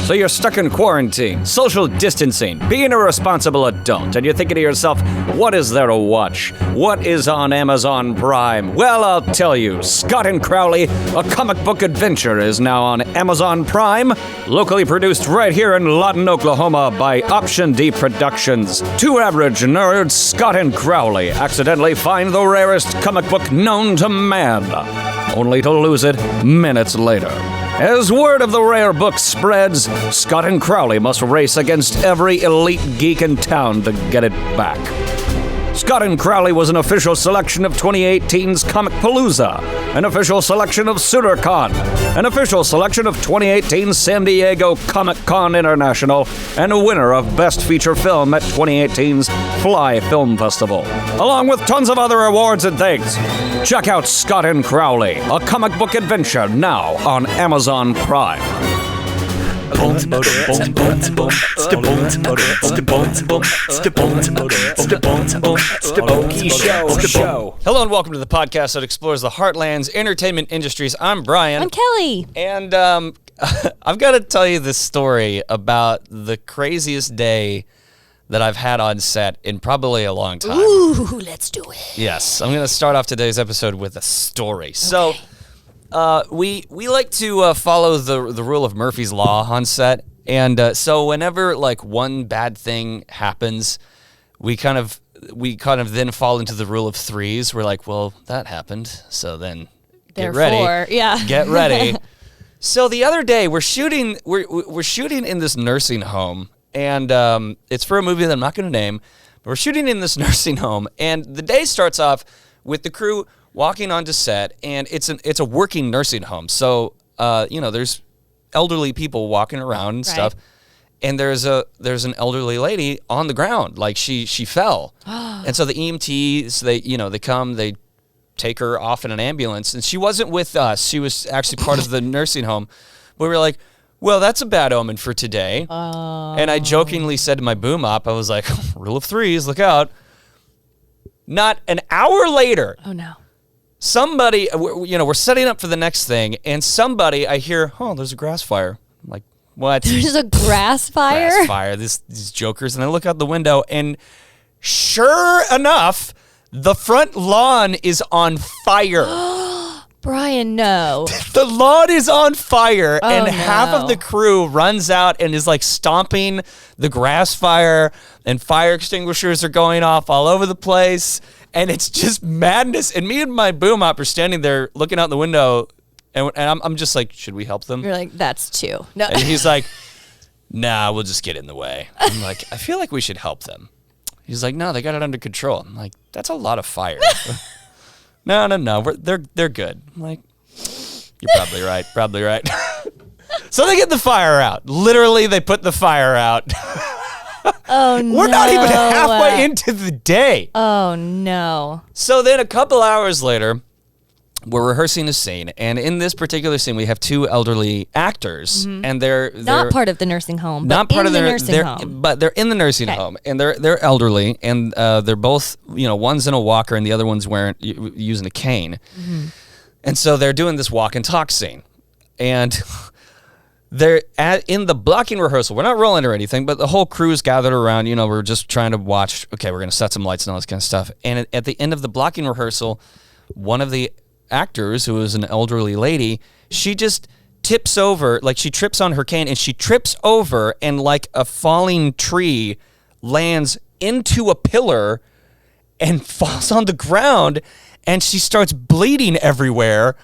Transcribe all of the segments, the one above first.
So you're stuck in quarantine, social distancing, being a responsible adult, and you're thinking to yourself, what is there to watch? What is on Amazon Prime? Well, I'll tell you, Scott and Crowley, a comic book adventure, is now on Amazon Prime, locally produced right here in Lawton, Oklahoma by Option D Productions. Two average nerds, Scott and Crowley, accidentally find the rarest comic book known to man, only to lose it minutes later. As word of the rare book spreads, Scott and Crowley must race against every elite geek in town to get it back. Scott and Crowley was an official selection of 2018's Comicpalooza, an official selection of SuiterCon, an official selection of 2018's San Diego Comic-Con International, and a winner of Best Feature Film at 2018's Fly Film Festival, along with tons of other awards and things. Check out Scott and Crowley, a comic book adventure, now on Amazon Prime. Okie show. Hello and welcome to the podcast that explores the heartland's entertainment industries. I'm Brian. I'm Kelly. And I've got to tell you this story about the craziest day that I've had on set in probably a long time. Ooh, let's do it. Yes, I'm going to start off today's episode with a story. Okay. So, we like to follow the rule of Murphy's Law on set, and so whenever like one bad thing happens, we kind of then fall into the rule of threes. We're like, well, that happened, so then get ready. Get ready. So the other day we're shooting in this nursing home, and it's for a movie that I'm not going to name, but we're shooting in this nursing home, and the day starts off with the crew walking onto set, and it's a working nursing home. So, there's elderly people walking around and stuff, and there's an elderly lady on the ground, like she fell, and so the EMTs they come, they take her off in an ambulance, and she wasn't with us. She was actually part of the nursing home. We were like, well, that's a bad omen for today. And I jokingly said to my boom op, I was like, rule of threes, look out. Not an hour later. Oh no. Somebody, we're setting up for the next thing, and I hear, there's a grass fire. I'm like, what? There's a grass fire? Grass fire, these jokers. And I look out the window, and sure enough, the front lawn is on fire. Brian, no. The lawn is on fire, and no. half of the crew runs out and is like stomping the grass fire, and fire extinguishers are going off all over the place. And it's just madness. And me and my boom op are standing there looking out the window, and I'm just like, should we help them? You're like, that's two. No. And he's like, nah, we'll just get in the way. I'm like, I feel like we should help them. He's like, no, they got it under control. I'm like, that's a lot of fire. No, they're good. I'm like, you're probably right. So they get the fire out. Literally, they put the fire out. Oh, no. We're not even halfway into the day. Oh, no. So then a couple hours later, we're rehearsing a scene. And in this particular scene, we have two elderly actors. Mm-hmm. And they're not part of the nursing home. Not part of the nursing home. But they're in the nursing home. And they're elderly. And they're both, one's in a walker and the other one's using a cane. Mm-hmm. And so they're doing this walk and talk scene. And they're in the blocking rehearsal. We're not rolling or anything, but the whole crew is gathered around. We're just trying to watch. Okay, we're going to set some lights and all this kind of stuff. And at the end of the blocking rehearsal, one of the actors, who is an elderly lady, she just tips over, like she trips on her cane, and she trips over, and like a falling tree lands into a pillar and falls on the ground, and she starts bleeding everywhere.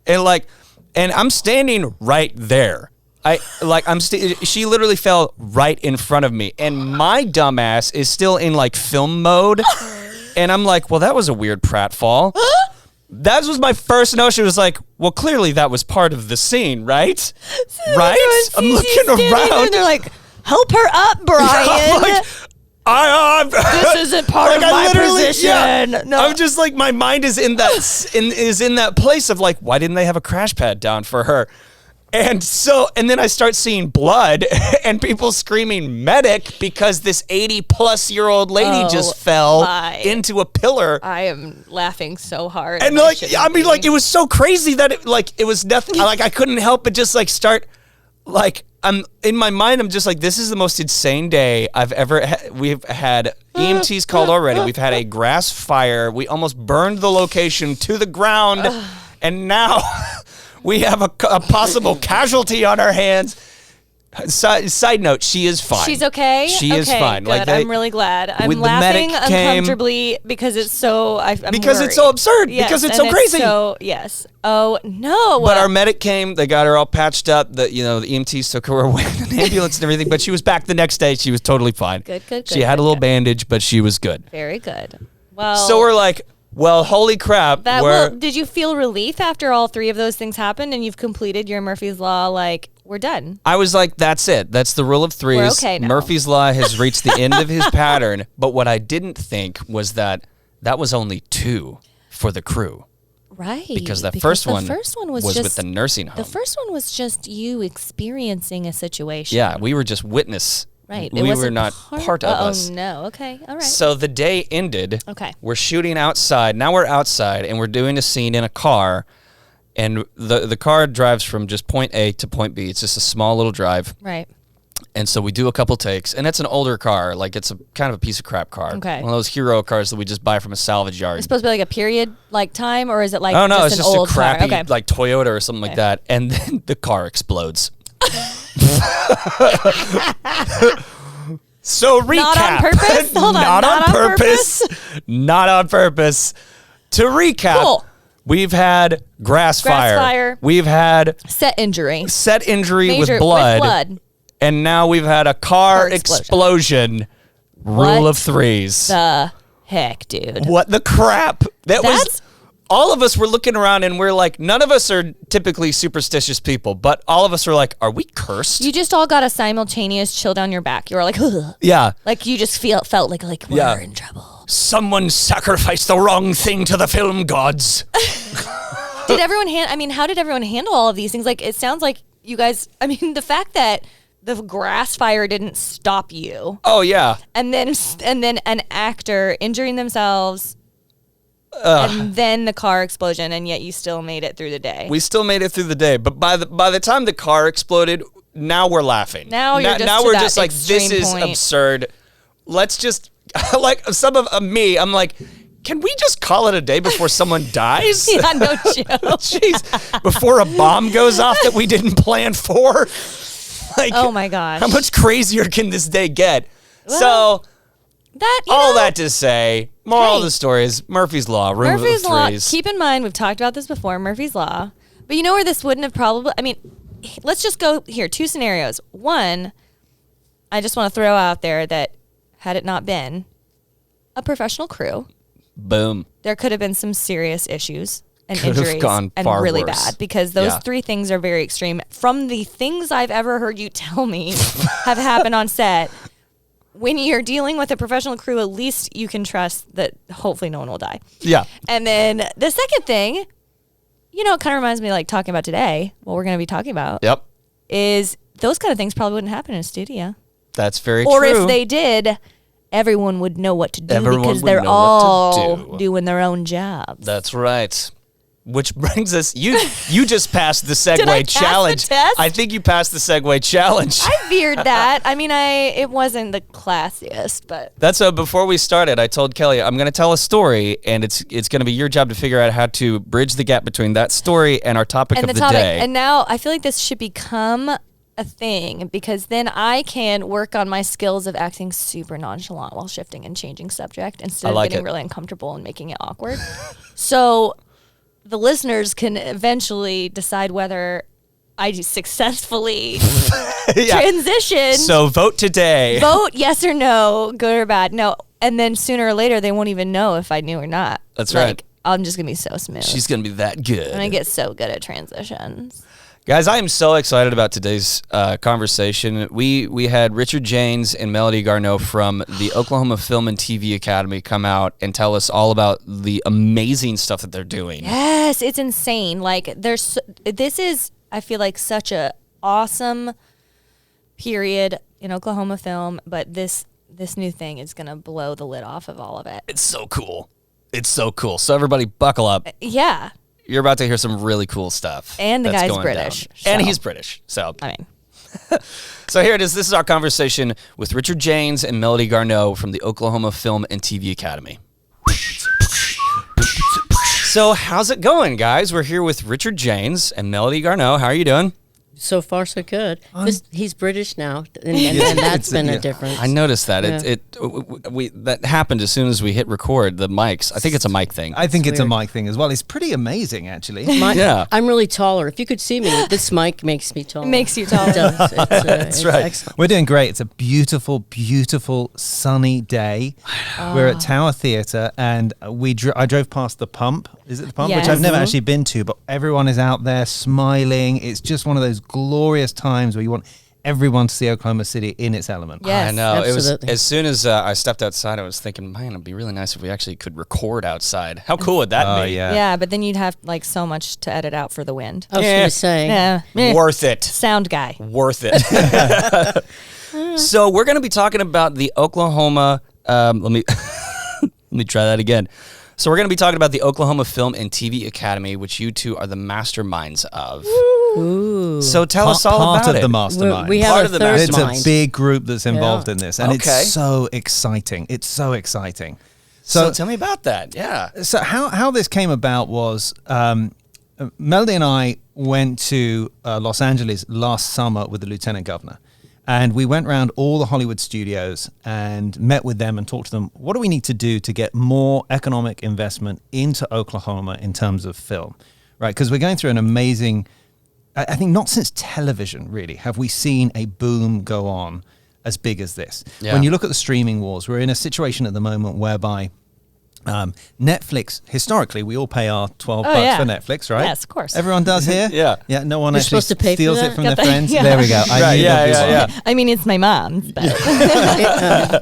And I'm standing right there. She literally fell right in front of me, and my dumbass is still in like film mode, and I'm like, well, that was a weird pratfall. That was my first notion. It was like, well, clearly that was part of the scene, right? So right? I'm looking around. And they're like, help her up, Brian. This isn't part of my position. Yeah, no. I'm just like, my mind is in that place of like, why didn't they have a crash pad down for her? And then I start seeing blood and people screaming medic because this 80-plus-year-old lady just fell into a pillar. I am laughing so hard. And it was so crazy that it was nothing. Like, I couldn't help but just like start, like, I'm in my mind. I'm just like, this is the most insane day I've ever. We've had EMTs called already. We've had a grass fire. We almost burned the location to the ground, and now we have a possible casualty on our hands. Side note, she is fine. She's okay? She is fine. Good. Like I'm really glad. I'm when the laughing medic came- uncomfortably because it's so... I'm because worried. it's so absurd. Yes, because it's and so crazy. Yes. Oh, no. But our medic came. They got her all patched up. The EMTs took her away in an ambulance and everything. But she was back the next day. She was totally fine. Good. She had a little bandage, but she was good. Very good. Well... So we're like, well, holy crap. Did you feel relief after all three of those things happened and you've completed your Murphy's Law? Like, we're done. I was like, that's it. That's the rule of threes. We're okay now. Murphy's Law has reached the end of his pattern. But what I didn't think was that was only 2 for the crew. Right. Because the first one was was just, with the nursing home. The first one was just you experiencing a situation. Yeah, we were just witness. Right. We were not part of us. Oh, no. Okay. All right. So the day ended. Okay. We're shooting outside. Now we're outside, and we're doing a scene in a car. And the car drives from just point A to point B. It's just a small little drive. Right. And so we do a couple takes. And it's an older car. Like, it's a kind of a piece of crap car. Okay. One of those hero cars that we just buy from a salvage yard. It's supposed to be like a period like time, or is it like Oh, no, it's an just old a crappy, car? Okay. like, Toyota or something like that. And then the car explodes. So recap. Not on purpose? Hold on. Not on purpose. Not on purpose. To recap, Cool. we've had grass fire. We've had Set injury. injury Major, with blood. With blood. And now we've had a car explosion. Rule What of threes. The heck, dude. What the crap? That was... That's- All of us were looking around and we're like, none of us are typically superstitious people, but all of us are like, are we cursed? You just all got a simultaneous chill down your back. You were like, ugh. Yeah. Like you just felt like we're Yeah. in trouble. Someone sacrificed the wrong thing to the film gods. Did everyone how did everyone handle all of these things? Like, it sounds like you guys, the fact that the grass fire didn't stop you, Oh, yeah. and then an actor injuring themselves, and then the car explosion, and yet you still made it through the day. We still made it through the day, but by the time the car exploded, now we're laughing. Now you're just now to we're that just like, this extreme is point. absurd. Let's just, like, some of me, I'm like, can we just call it a day before someone dies? Yeah, no joke. Jeez, before a bomb goes off that we didn't plan for? Like, Oh my gosh. how much crazier can this day get? Well, So, That all that to say, moral of Hey. the story is Murphy's Law, rule Murphy's of Law. threes. Keep in mind, we've talked about this before, Murphy's Law. But you know where this wouldn't have probably, let's just go here. 2 scenarios. One, I just want to throw out there that had it not been a professional crew, Boom. there could have been some serious issues and Could have injuries gone and far really worse. bad, because those Yeah. 3 things are very extreme. From the things I've ever heard you tell me have happened on set, when you're dealing with a professional crew, at least you can trust that hopefully no one will die. Yeah. And then the second thing, it kind of reminds me like talking about today, what we're going to be talking about, Yep. is those kind of things probably wouldn't happen in a studio. That's very Or true. if they did, everyone would know what to do Everyone because would they're know what to all do. doing their own jobs. That's right. Which brings us, you just passed the Segway Did I pass the challenge. test? I think you passed the Segway challenge. I veered that. It wasn't the classiest, but That's before we started, I told Kelly, I'm going to tell a story, and it's going to be your job to figure out how to bridge the gap between that story and our topic of the day. And now I feel like this should become a thing, because then I can work on my skills of acting super nonchalant while shifting and changing subject instead of like getting it. really uncomfortable and making it awkward. So the listeners can eventually decide whether I successfully Yeah. transition. So vote today. Vote yes or no, good or bad. No, and then sooner or later they won't even know if I knew or not. That's right. I'm just gonna be so smooth. She's going to be that good. and I get so good at transitions. Guys, I am so excited about today's conversation. We had Richard Janes and Melodie Garneau from the Oklahoma Film and TV Academy come out and tell us all about the amazing stuff that they're doing. Yes, it's insane. Like this is, I feel like, such a awesome period in Oklahoma film, but this new thing is gonna blow the lid off of all of it. It's so cool. It's so cool. So everybody buckle up. Yeah, You're about to hear some really cool stuff. And the that's guy's going British, down. And so. he's British. So I mean, So here it is. This is our conversation with Richard Janes and Melodie Garneau from the Oklahoma Film and TV Academy. So how's it going, guys? We're here with Richard Janes and Melodie Garneau. How are you doing? So far, so good. He's British now, and that's been a difference. I noticed that. Yeah. That happened as soon as we hit record, the mics. I think it's a mic thing. I think it's a weird. mic thing as well. It's pretty amazing, actually. Yeah. I'm really taller. If you could see me, this mic makes me taller. It makes you taller. It does. It's right. excellent. We're doing great. It's a beautiful, beautiful sunny day. We're at Tower Theatre, and I drove past the Pump. Is it the Pump? Yes. Which I've never actually been to, but everyone is out there smiling. It's just one of those glorious times where you want everyone to see Oklahoma City in its element. Yes. I know. It was absolutely. as soon as I stepped outside, I was thinking, man, it'd be really nice if we actually could record outside. How cool would that Oh, be? yeah. Yeah, but then you'd have like so much to edit out for the wind. I was Yeah. going to say. Yeah. Worth it. Sound guy. Worth it. So we're going to be talking about the Oklahoma. Let me let me try that again. So we're going to be talking about the Oklahoma Film and TV Academy, which you two are the masterminds of. Ooh. So tell us all part about of it. the mastermind. We Part have of a the third It's mind. a big group that's involved Yeah. in this, and Okay. it's so exciting. It's so exciting. So tell me about that. Yeah. So how this came about was Melodie and I went to Los Angeles last summer with the lieutenant governor, and we went around all the Hollywood studios and met with them and talked to them. What do we need to do to get more economic investment into Oklahoma in terms of film, right? Because we're going through an amazing, I think not since television really have we seen a boom go on as big as this. Yeah. When you look at the streaming wars, we're in a situation at the moment whereby Netflix, historically, we all pay our $12 yeah. for Netflix, right? Yes, of course. Everyone does here? Yeah. Yeah, no one You're actually supposed to pay for steals that? it from Got their that? friends. Yeah. There we go. I Right, knew yeah, there'd be yeah, one. yeah. I mean, it's my mom's, but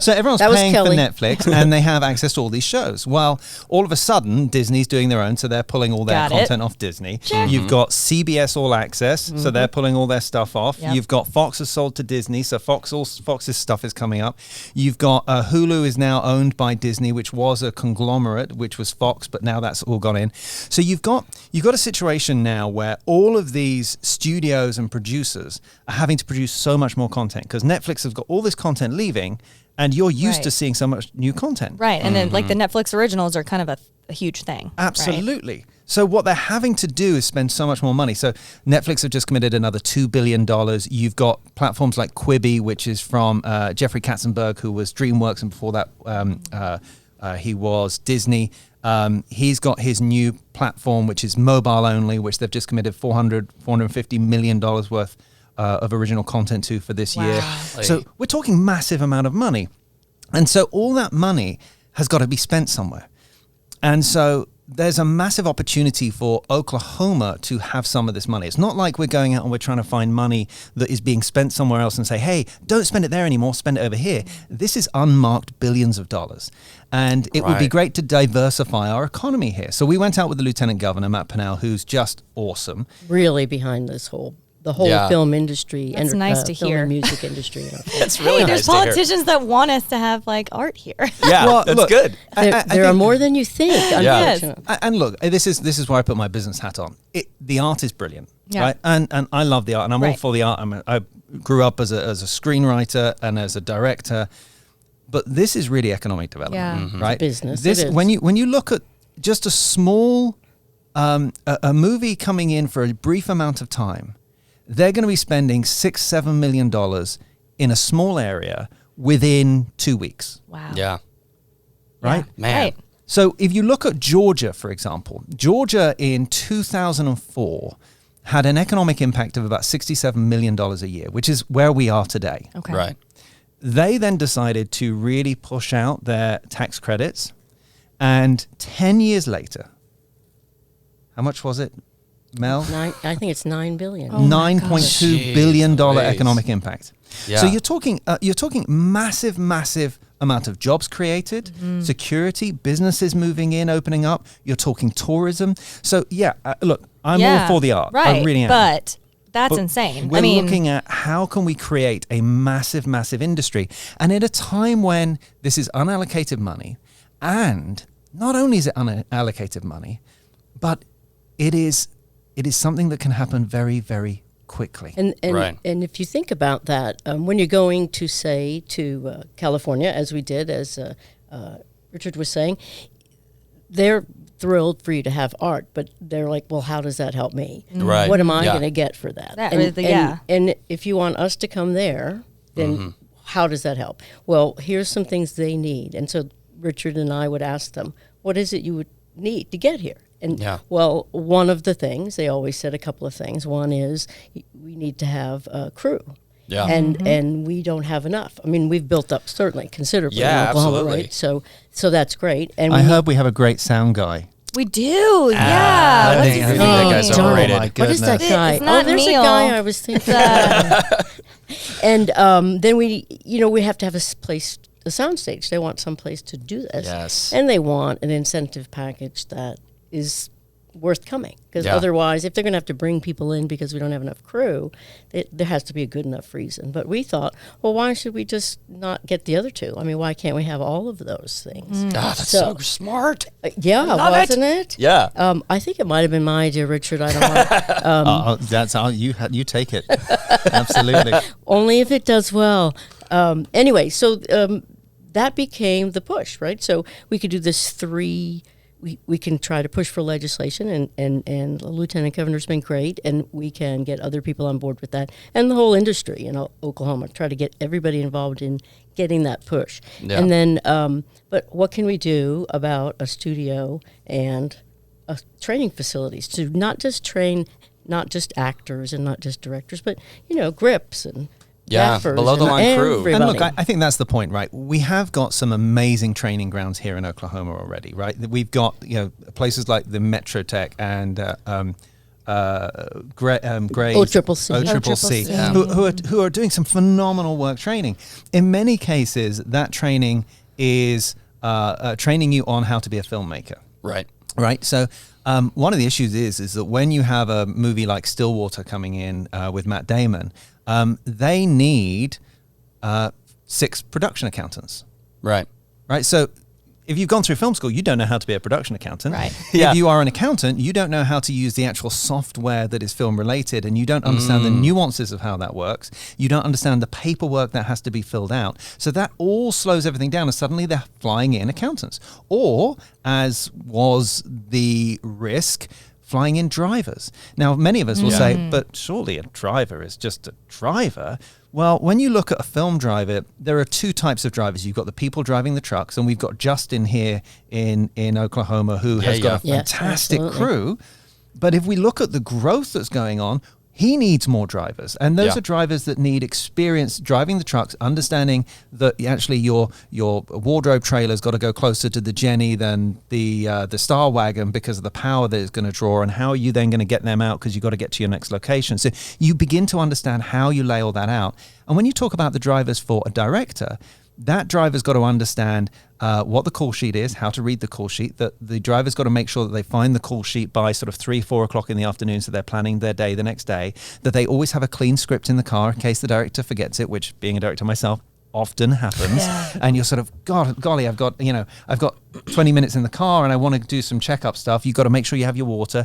So everyone's That was paying Kelly. for Netflix and they have access to all these shows. Well, all of a sudden, Disney's doing their own, so they're pulling all their Got it. content off Disney. You've got CBS All Access, so they're pulling all their stuff off. Yep. You've got Fox has sold to Disney, so Fox's stuff is coming up. You've got Hulu is now owned by Disney, which was a conglomerate, which was Fox, but now that's all gone in. So you've got a situation now where all of these studios and producers are having to produce so much more content because Netflix has got all this content leaving, and you're used Right. to seeing so much new content. right. And then like the Netflix originals are kind of a huge thing. right? Absolutely. So what they're having to do is spend so much more money. So Netflix have just committed another $2 billion. You've got platforms like Quibi, which is from Jeffrey Katzenberg, who was DreamWorks, and before that he was Disney. He's got his new platform, which is mobile only, which they've just committed $450 million worth of original content to for this year. So we're talking massive amount of money. And so all that money has got to be spent somewhere. And so there's a massive opportunity for Oklahoma to have some of this money. It's not like we're going out and we're trying to find money that is being spent somewhere else and say, hey, don't spend it there anymore, spend it over here. This is unmarked billions of dollars. And it would be Right. great to diversify our economy here. So we went out with the Lieutenant Governor, Matt Pinnell, who's just awesome. Really behind the whole Yeah. film industry That's and nice to film hear. and music industry. That's really Hey, nice there's to hear. politicians that want us to have like art here. Yeah, Well, that's look, good. There, I there are think- more than you think. Yes. unfortunately. And look, this is where I put my business hat on. The art is brilliant, Yeah. right? And I love the art, and I'm all Right. for the art. I grew up as a screenwriter and as a director, but this is really economic development, Yeah. right? business, This it is. when you look at just a small a movie coming in for a brief amount of time, they're going to be spending $6-7 million in a small area within 2 weeks, Wow. Yeah. right? Man. Right. So if you look at Georgia, for example, Georgia in 2004 had an economic impact of about $67 million a year, which is where we are today. Okay. Right. They then decided to really push out their tax credits. And 10 years later, how much was it, Mel? I think it's $9 billion. Oh my $9.2 billion Jeez. economic impact. Yeah. So you're talking massive amount of jobs created, security, businesses moving in, opening up. You're talking tourism. So yeah, look, I'm all for the art. Right. I really am. But that's But insane. We're I mean, looking at how can we create a massive industry, and at a time when this is unallocated money, and not only is it unallocated money, but it is something that can happen very, very quickly. And Right. and if you think about that, when you're going to say to California, as we did, as Richard was saying, they're thrilled for you to have art, but they're like, well, how does that help me? Right. What am I Yeah. going to get for that? That and, really- yeah. and if you want us to come there, then how does that help? Well, here's some things they need. And so Richard and I would ask them, what is it you would need to get here? And Yeah. well, one of the things, they always said a couple of things. One is we need to have a crew. Yeah. And we don't have enough. I mean, we've built up certainly considerably Yeah, in Oklahoma, absolutely. right? So that's great. And I heard we have a great sound guy. We do, yeah. What's his I think name? that guy's John. overrated. Oh, my What is that goodness. guy? It's not there's Neil. a guy I was thinking. And then we have to have a soundstage. They want some place to do this. Yes. And they want an incentive package that is worth coming. Because Yeah. otherwise, if they're going to have to bring people in because we don't have enough crew, there has to be a good enough reason. But we thought, well, why should we just not get the other two? I mean, why can't we have all of those things? Ah, that's so smart. Yeah, love it. wasn't it? Yeah. I think it might have been my idea, Richard. I don't know. That's how you take it. Absolutely. Only if it does well. Anyway, so that became the push, right? So we could do this we can try to push for legislation, and the Lieutenant Governor's been great, and we can get other people on board with that, and the whole industry in Oklahoma, try to get everybody involved in getting that push. Yeah. And then, but what can we do about a studio and training facilities to not just train, not just actors and not just directors, but, grips and Yeah, gaffers below the and line crew. everybody. And look, I think that's the point, right? We have got some amazing training grounds here in Oklahoma already, right? We've got places like the Metrotech and Gray's OCCC. OCCC, who are doing some phenomenal work training. In many cases, that training is training you on how to be a filmmaker. Right. Right. So one of the issues is that when you have a movie like Stillwater coming in with Matt Damon, they need 6 production accountants. Right. Right. So if you've gone through film school, you don't know how to be a production accountant. Right. Yeah. If you are an accountant, you don't know how to use the actual software that is film related, and you don't understand the nuances of how that works. You don't understand the paperwork that has to be filled out. So that all slows everything down, and suddenly they're flying in accountants. Or, as was the risk, flying in drivers. Now, many of us will say, but surely a driver is just a driver. Well, when you look at a film driver, there are 2 types of drivers. You've got the people driving the trucks, and we've got Justin here in Oklahoma who has got a Yes, fantastic absolutely. crew. But if we look at the growth that's going on, he needs more drivers. And those Yeah. are drivers that need experience driving the trucks, understanding that actually your wardrobe trailer's got to go closer to the Jenny than the Star Wagon because of the power that it's going to draw, and how are you then going to get them out because you've got to get to your next location. So you begin to understand how you lay all that out. And when you talk about the drivers for a director, that driver's got to understand what the call sheet is, how to read the call sheet, that the driver's got to make sure that they find the call sheet by sort of 3-4 o'clock in the afternoon, so they're planning their day the next day, that they always have a clean script in the car in case the director forgets it, which, being a director myself, often happens. And you're sort of, golly, I've got 20 minutes in the car and I want to do some checkup stuff. You've got to make sure you have your water.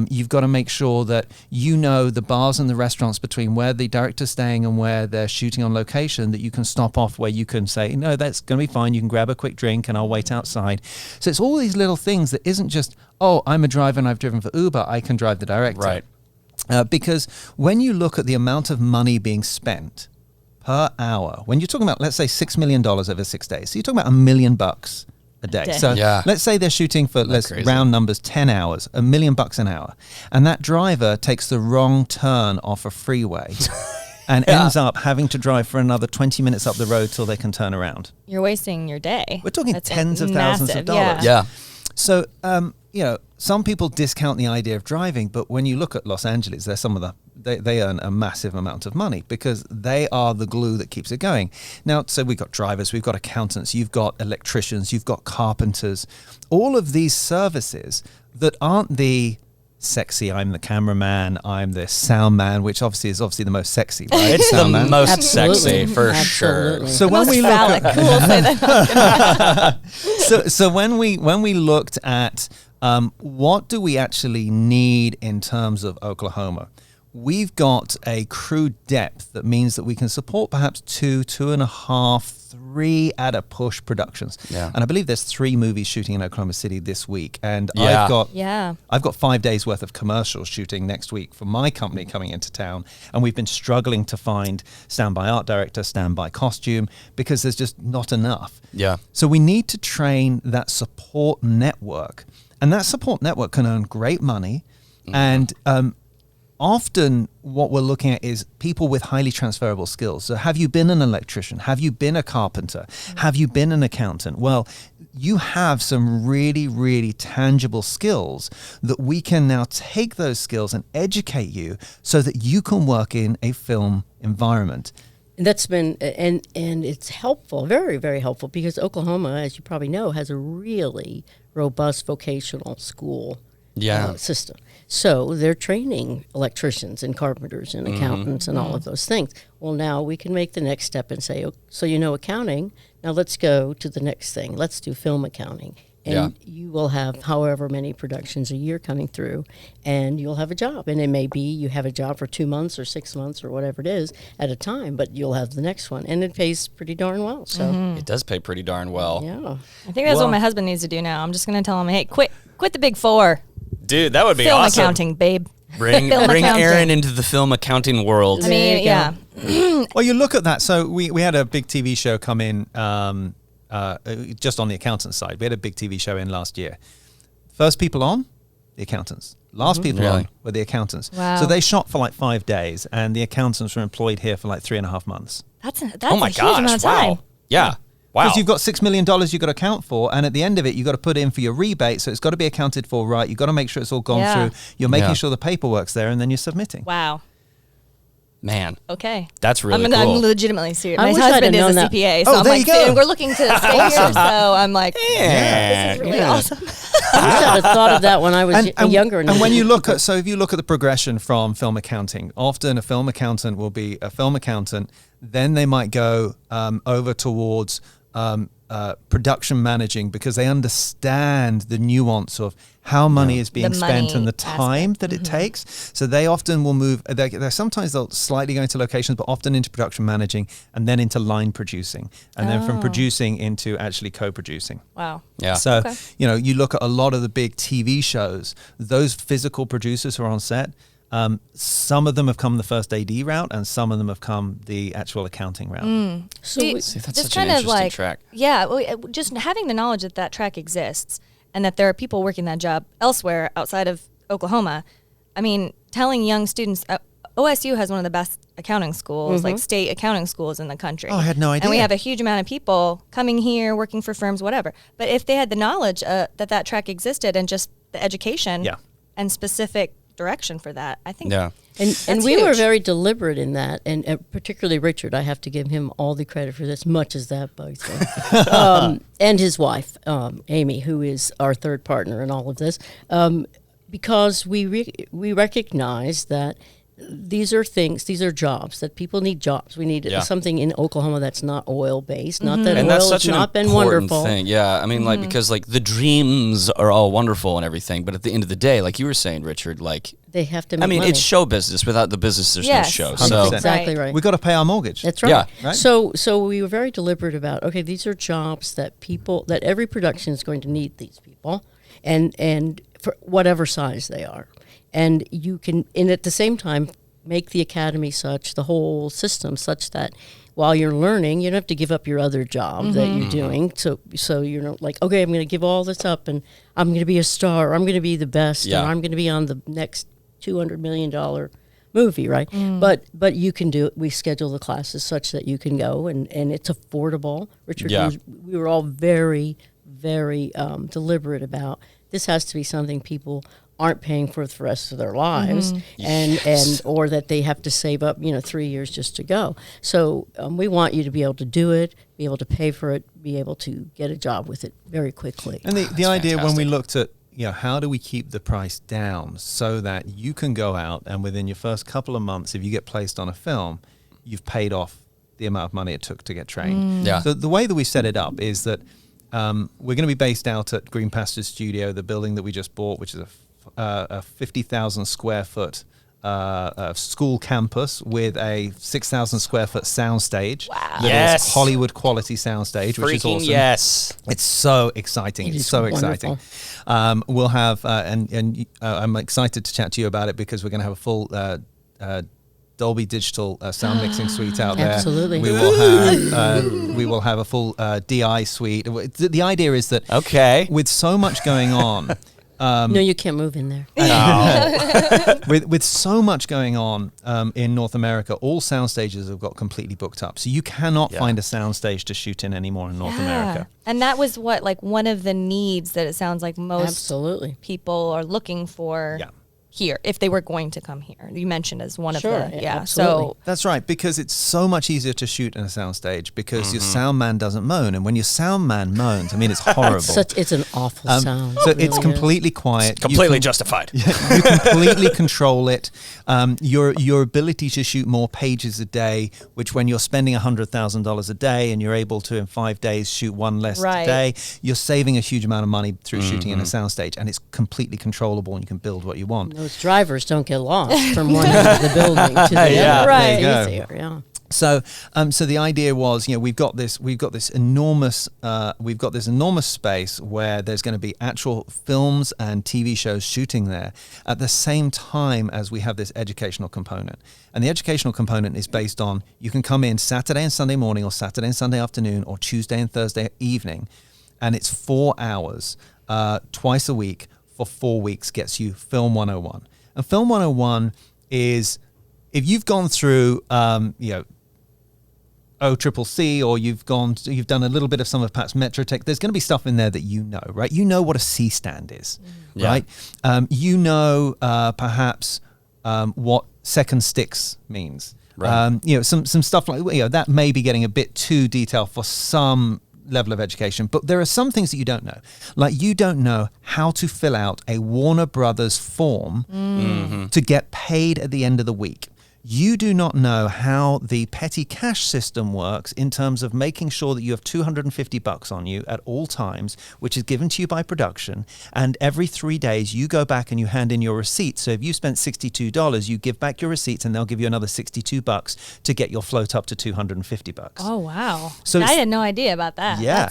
You've got to make sure that the bars and the restaurants between where the director's staying and where they're shooting on location, that you can stop off, where you can say, no, that's going to be fine. You can grab a quick drink and I'll wait outside. So it's all these little things that isn't just, oh, I'm a driver and I've driven for Uber, I can drive the director. Right. Because when you look at the amount of money being spent per hour, when you're talking about, let's say, $6 million over 6 days, so you're talking about $1 million a day. So Yeah. let's say they're shooting for, let's crazy. round numbers, 10 hours, $1 million an hour, and that driver takes the wrong turn off a freeway and ends up having to drive for another 20 minutes up the road till they can turn around. You're wasting your day. We're talking That's tens of thousands of massive, dollars. Yeah. So, some people discount the idea of driving, but when you look at Los Angeles, they're they earn a massive amount of money because they are the glue that keeps it going. Now, so we've got drivers, we've got accountants, you've got electricians, you've got carpenters, all of these services that aren't the sexy, I'm the cameraman, I'm the sound man, which obviously is the most sexy, right? It's the Sound man. most Absolutely. sexy for Absolutely. sure. So when Most we look phallic. at, We'll say that. so when we looked at what do we actually need in terms of Oklahoma, we've got a crew depth that means that we can support perhaps 2.5, 3 at a push productions. Yeah. And I believe there's 3 movies shooting in Oklahoma City this week. And Yeah. I've got 5 days worth of commercials shooting next week for my company coming into town. And we've been struggling to find standby art director, standby costume, because there's just not enough. Yeah. So we need to train that support network. And that support network can earn great money. And often what we're looking at is people with highly transferable skills. So have you been an electrician? Have you been a carpenter? Have you been an accountant? Well, you have some really, really tangible skills that we can now take those skills and educate you so that you can work in a film environment. And that's been, and it's helpful, very, very helpful, because Oklahoma, as you probably know, has a really robust vocational school system. So they're training electricians and carpenters and accountants and all of those things. Well, now we can make the next step and say, so you know accounting, now let's go to the next thing. Let's do film accounting. And you will have however many productions a year coming through, and you'll have a job. And it may be you have a job for 2 months or 6 months or whatever it is at a time, but you'll have the next one. And it pays pretty darn well. So It does pay pretty darn well. yeah. I think that's what my husband needs to do now. I'm just going to tell him, hey, quit the big 4. Dude, that would be Film awesome. accounting, babe. Bring Film accounting. Aaron into the film accounting world. I mean, There you yeah. Well, you look at that. So we had a big TV show come in just on the accountant side. We had a big TV show in last year. First people on, the accountants. Last people Really? on were the accountants. Wow. So they shot for like 5 days, and the accountants were employed here for like 3.5 months. That's Oh my a huge amount gosh! of time. Wow. Yeah. Wow. Because you've got $6 million you've got to account for, and at the end of it, you've got to put in for your rebate, so it's got to be accounted for right. You've got to make sure it's all gone Yeah. through. You're making Yeah. sure the paperwork's there, and then you're submitting. Wow. Man, Okay. that's really I'm cool. legitimately serious. I My wish I'd husband have is a known that. CPA, Oh, so I'm there like, you go. we're looking to stay here. So I'm like, this is really awesome. I wish I'd have thought of that when I was younger. And when you look at, so if you look at the progression from film accounting, often a film accountant will be a film accountant, then they might go over towards production managing, because they understand the nuance of how money is being The spent and money the time aspect. that it takes. So they often will move, sometimes they'll slightly go into locations, but often into production managing, and then into line producing, and then from producing into actually co-producing. Wow. Yeah. So, Okay. you look at a lot of the big TV shows, those physical producers who are on set, some of them have come the first AD route, and some of them have come the actual accounting route. So See, we- See, that's just such an kind of interesting like, track. yeah, just having the knowledge that that track exists and that there are people working that job elsewhere outside of Oklahoma. I mean, telling young students, OSU has one of the best accounting schools, like state accounting schools in the country. Oh, I had no And we idea. have a huge amount of people coming here, working for firms, whatever. But if they had the knowledge that track existed and just the education Yeah. and specific direction for that, I think. Yeah. And we were huge. very deliberate in that, and particularly Richard. I have to give him all the credit for this, much as that bugs me. And his wife, Amy, who is our third partner in all of this, because we recognize that these are jobs, that people need jobs. We need Yeah. something in Oklahoma that's not oil based. Not that And oil that's has such an not been important wonderful. thing. Yeah, I mean, like, because like the dreams are all wonderful and everything, but at the end of the day, like you were saying, Richard, like, They have to. Make I mean, money. it's show business. Without the business, there's Yes. no show. 100%. So exactly right. We've got to pay our mortgage. That's right. Yeah. Right. So we were very deliberate about, okay, these are jobs that every production is going to need these people, and for whatever size they are, and you can, and at the same time, make the academy the whole system such that while you're learning, you don't have to give up your other job that you're doing. So you're not like, okay, I'm going to give all this up and I'm going to be a star, or I'm going to be the best, Yeah. or I'm going to be on the next $200 million movie, right? But you can do it. We schedule the classes such that you can go, and it's affordable. Richard, Yeah. we were all very, very deliberate about this has to be something people aren't paying for the rest of their lives, and or that they have to save up 3 years just to go. So we want you to be able to do it, be able to pay for it, be able to get a job with it very quickly. And the idea when we fantastic. looked at, how do we keep the price down so that you can go out and within your first couple of months, if you get placed on a film, you've paid off the amount of money it took to get trained. Yeah. So the way that we set it up is that we're going to be based out at Green Pastures Studio, the building that we just bought, which is a 50,000 square foot school campus with a 6,000 square foot soundstage. Wow. That is Yes. Hollywood quality soundstage, which is Freaking awesome. yes. It's so exciting. It It's is so wonderful. exciting. We'll have, and I'm excited to chat to you about it because we're going to have a full Dolby Digital sound mixing suite out there. Absolutely. We will have a full DI suite. The idea is that Okay. with so much going on, No, you can't move in there. with so much going on in North America, all sound stages have got completely booked up. So you cannot find a sound stage to shoot in anymore in North America. And that was what, like, one of the needs that it sounds like most Absolutely. people are looking for Yeah. here if they were going to come here. You mentioned as one Sure, of the yeah, So absolutely. That's right, because it's so much easier to shoot in a soundstage because your sound man doesn't moan, and when your sound man moans, I mean, it's horrible. It's an awful sound. So It it's really is. completely quiet. Completely justified. You completely control it. Your ability to shoot more pages a day, which when you're spending $100,000 a day and you're able to in 5 days shoot one less Right. day, you're saving a huge amount of money through shooting in a soundstage, and it's completely controllable and you can build what you want. Those drivers don't get lost from one end of the building to the Yeah. other. Right. It's There you go. easier, yeah. So the idea was, we've got this enormous space where there's going to be actual films and TV shows shooting there at the same time as we have this educational component. And the educational component is based on, you can come in Saturday and Sunday morning or Saturday and Sunday afternoon or Tuesday and Thursday evening, and it's 4 hours twice a week for 4 weeks gets you Film 101. And Film 101 is, if you've gone through, OCCC, or you've done a little bit of some of perhaps Metrotech, there's going to be stuff in there that right? You know what a C stand is, right? Perhaps what second sticks means. Right. Some stuff like that may be getting a bit too detailed for some level of education, but there are some things that you don't know. Like, you don't know how to fill out a Warner Brothers form to get paid at the end of the week. You do not know how the petty cash system works in terms of making sure that you have $250 on you at all times, which is given to you by production. And every 3 days you go back and you hand in your receipts. So if you spent $62, you give back your receipts and they'll give you another $62 to get your float up to $250. Oh, wow. So I it's- had no idea about that. Yeah.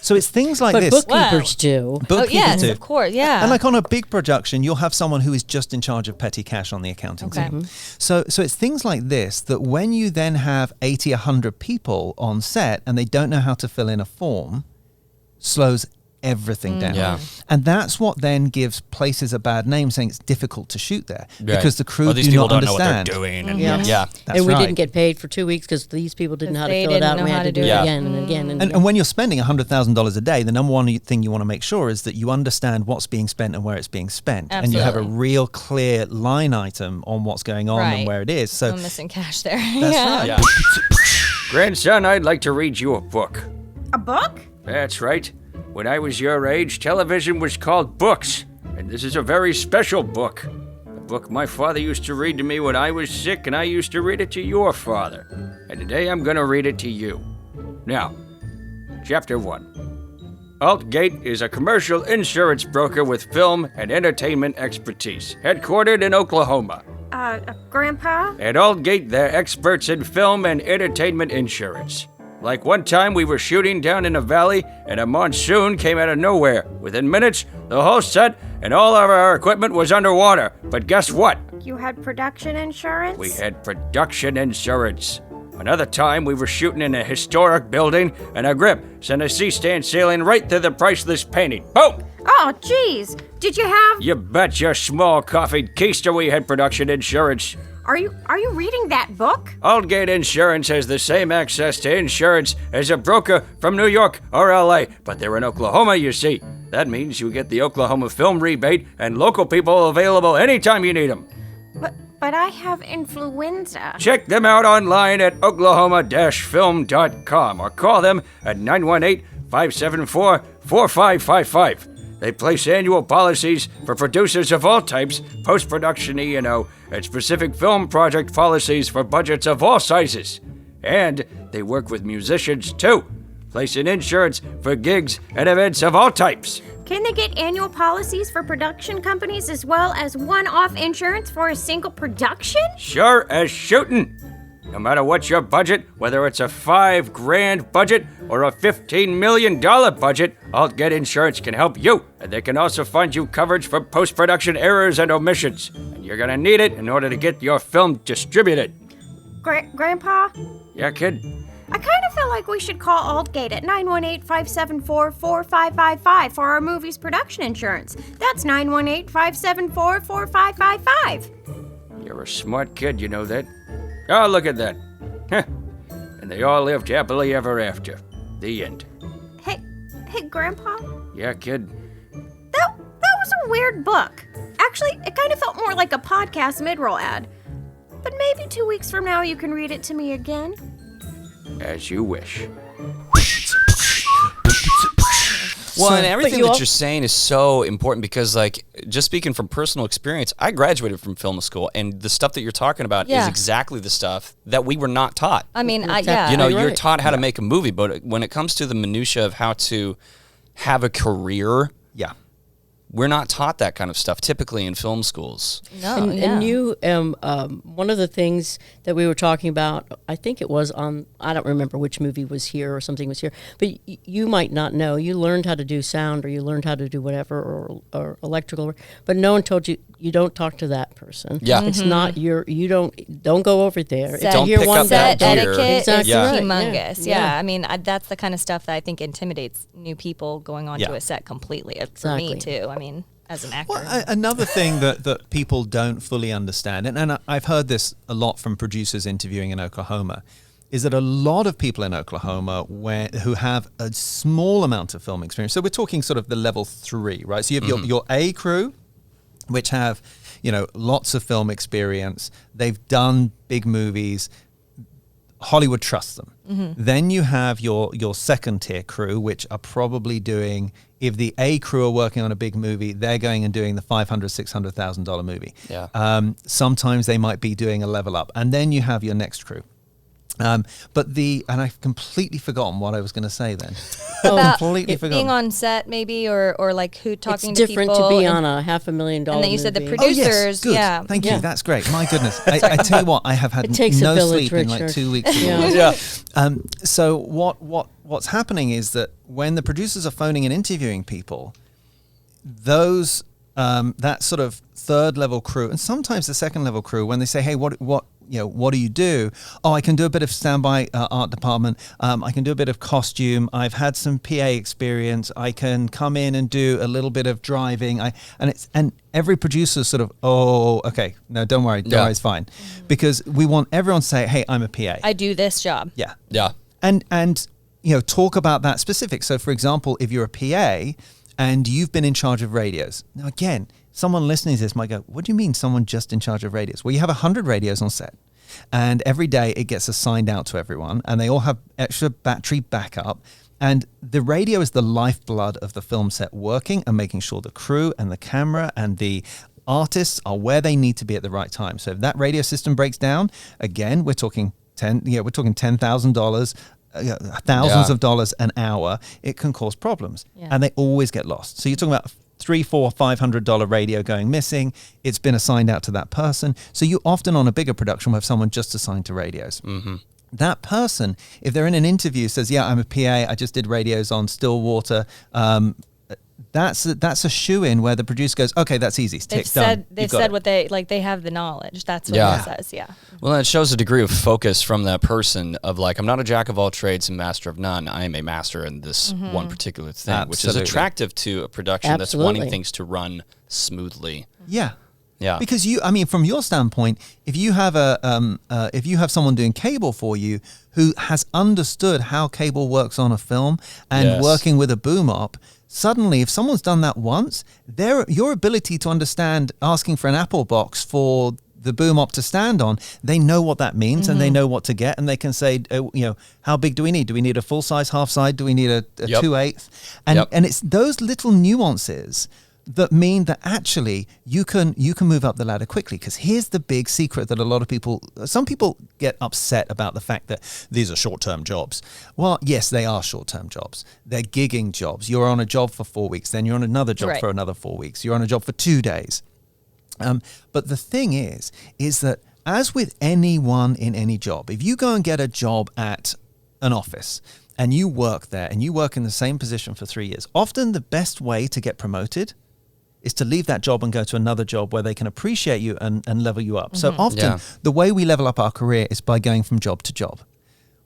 So it's things like But this. bookkeepers do. Oh, Bookkeepers yes, do. of course. Yeah. And like on a big production, you'll have someone who is just in charge of petty cash on the accounting Okay. team. So it's things like this that when you then have 80, 100 people on set and they don't know how to fill in a form, slows everything down. Yeah. And that's what then gives places a bad name, saying it's difficult to shoot there because the crew Well, these do people not don't understand. know what they're doing. And Yeah. yeah. That's and we right. didn't get paid for 2 weeks because these people didn't know how to They fill it didn't out. know We how had to to do do it it. again and again. And when you're spending $100,000 a day, the number one thing you want to make sure is that you understand what's being spent and where it's being spent. And you have a Absolutely. real clear line item on what's going on and Right. where it is. So I'm missing cash there. that's right. Yeah. Grandson, I'd like to read you a book. A book? That's right. When I was your age, television was called books, and this is a very special book. A book my father used to read to me when I was sick, and I used to read it to your father. And today I'm going to read it to you. Now, Chapter 1. Altgate is a commercial insurance broker with film and entertainment expertise, headquartered in Oklahoma. Grandpa? At Altgate, they're experts in film and entertainment insurance. Like one time we were shooting down in a valley and a monsoon came out of nowhere. Within minutes, the whole set and all of our equipment was underwater. But guess what? You had production insurance? We had production insurance. Another time we were shooting in a historic building and a grip sent a C-stand sailing right through the priceless painting. Boom! Oh, geez. Did you have... You bet your small coffee keister we had production insurance. Are you reading that book? Altgate Insurance has the same access to insurance as a broker from New York or LA, but they're in Oklahoma, you see. That means you get the Oklahoma film rebate and local people available anytime you need them. But I have influenza. Check them out online at oklahoma-film.com or call them at 918-574-4555. They place annual policies for producers of all types, post-production E&O, and specific film project policies for budgets of all sizes. And they work with musicians, too, placing insurance for gigs and events of all types. Can they get annual policies for production companies as well as one-off insurance for a single production? Sure as shootin'. No matter what's your budget, whether it's a $5,000 budget or a $15 million budget, AltGet Insurance can help you. And they can also fund you coverage for post-production errors and omissions. And you're gonna need it in order to get your film distributed. Grandpa? Yeah, kid? I kind of feel like we should call AltGate at 918-574-4555 for our movie's production insurance. That's 918-574-4555. You're a smart kid, you know that? Oh, look at that. Heh. And they all lived happily ever after. The end. Hey, Grandpa? Yeah, kid? That was a weird book. Actually, it kind of felt more like a podcast mid-roll ad. But maybe 2 weeks from now you can read it to me again. As you wish. Well, and everything you that all- you're saying is so important because, like, just speaking from personal experience, I graduated from film school, and the stuff that you're talking about is Yeah. exactly the stuff that we were not taught. I mean, You know, You're you're right. taught how to make a movie, but when it comes to the minutia of how to have a career, Yeah. we're not taught that kind of stuff typically in film schools. no, And you, one of the things that we were talking about, I think it was on, I don't remember which movie was here or something was here, but you might not know. You learned how to do sound or you learned how to do whatever or electrical work, but no one told you, you don't talk to that person. Yeah. It's not your, you don't go over there. Set- Don't You're pick one up guy. that set gear. etiquette Exactly is right, humongous. yeah. Yeah. I mean, that's the kind of stuff that I think intimidates new people going onto Yeah. a set completely. For me Exactly. too. I mean, as an actor. Well, another thing that people don't fully understand, and I've heard this a lot from producers interviewing in Oklahoma, is that a lot of people in Oklahoma who have a small amount of film experience. So we're talking sort of the level 3, right? So you have your A crew, which have, lots of film experience. They've done big movies. Hollywood trusts them. Then you have your second tier crew, which are probably doing, if the A crew are working on a big movie, they're going and doing the $500,000-$600,000 movie. Yeah. Sometimes they might be doing a level up. And then you have your next crew. And I've completely forgotten what I was going to say then. About completely forgotten. being on set maybe or like who talking It's to different people. to be and- on a $500,000 and then you said the movie. producer- Oh, yes. producers, Good. yeah. Thank Yeah. you. That's great. My goodness. I tell you what, I have had It takes a no village, sleep in like Richard. 2 weeks. Yeah. So what's happening is that when the producers are phoning and interviewing people, those that sort of third level crew and sometimes the second level crew, when they say, "Hey, what do you do?" "Oh, I can do a bit of standby art department. I can do a bit of costume. I've had some PA experience. I can come in and do a little bit of driving." And every producer sort of, "Oh, okay, no, don't worry, it's fine," because we want everyone to say, "Hey, I'm a PA." I do this job. Yeah. Yeah. And talk about that specific. So, for example, if you're a PA and you've been in charge of radios. Now, again, someone listening to this might go, "What do you mean someone just in charge of radios?" Well, you have 100 radios on set. And every day it gets assigned out to everyone. And they all have extra battery backup. And the radio is the lifeblood of the film set working and making sure the crew and the camera and the artists are where they need to be at the right time. So if that radio system breaks down, again, we're talking $10,000, thousands of dollars an hour. It can cause problems, and they always get lost. So you're talking about $300, $400, $500 radio going missing. It's been assigned out to that person. So you often on a bigger production will have someone just assigned to radios. That person, if they're in an interview, says, "Yeah, I'm a PA. I just did radios on Stillwater." That's a shoe-in where the producer goes, "Okay, that's easy. It's They've tick, done. said You've got it." what they have the knowledge. That's what Yeah. it says. Yeah. Well, it shows a degree of focus from that person of like, I'm not a jack of all trades and master of none. I am a master in this one particular thing, which is Absolutely. attractive to a production that's Absolutely. wanting things to run smoothly. Yeah. Yeah. Because from your standpoint, if you have if you have someone doing cable for you who has understood how cable works on a film and Yes. working with a boom op, suddenly if someone's done that once, your ability to understand asking for an Apple box for the boom op to stand on, they know what that means and they know what to get, and they can say, how big do we need? Do we need a full size half side? Do we need a Yep. 2/8? And it's those little nuances that mean that actually you can move up the ladder quickly. Because here's the big secret that some people get upset about the fact that these are short-term jobs. Well, yes, they are short-term jobs. They're gigging jobs. You're on a job for 4 weeks, then you're on another job for another 4 weeks. You're on a job for 2 days. But the thing is that as with anyone in any job, if you go and get a job at an office and you work there and you work in the same position for 3 years, often the best way to get promoted is to leave that job and go to another job where they can appreciate you and level you up. So often the way we level up our career is by going from job to job.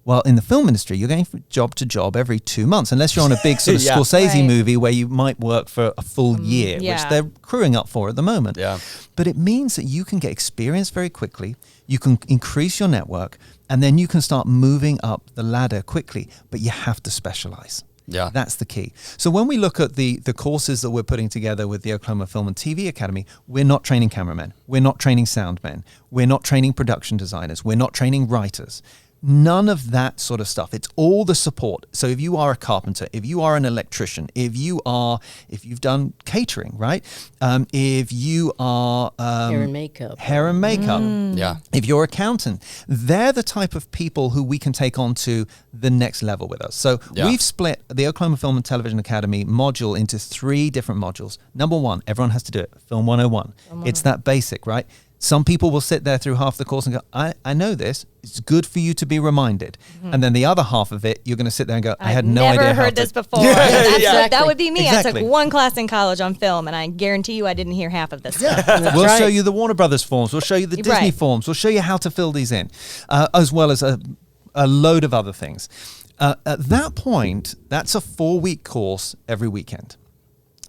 Well, in the film industry, you're going from job to job every 2 months, unless you're on a big sort of Scorsese movie where you might work for a full year, which they're crewing up for at the moment. Yeah. But it means that you can get experience very quickly, you can increase your network, and then you can start moving up the ladder quickly, but you have to specialize. Yeah. That's the key. So when we look at the courses that we're putting together with the Oklahoma Film and TV Academy, we're not training cameramen, we're not training soundmen, we're not training production designers, we're not training writers. None of that sort of stuff. It's all the support. So if you are a carpenter, if you are an electrician, if you've done catering, right? If you are hair and makeup. Yeah. If you're an accountant, they're the type of people who we can take on to the next level with us. So we've split the Oklahoma Film and Television Academy module into 3 different modules. Number 1, everyone has to do it. Film 101. It's that basic, right? Some people will sit there through half the course and go, I know this. It's good for you to be reminded. And then the other half of it, you're going to sit there and go, I had no idea. Never heard this before. That would be me. Exactly. I took 1 class in college on film, and I guarantee you I didn't hear half of this stuff. We'll show you the Warner Brothers forms. We'll show you the Disney forms. We'll show you how to fill these in, as well as a load of other things. At that point, that's a 4-week course every weekend.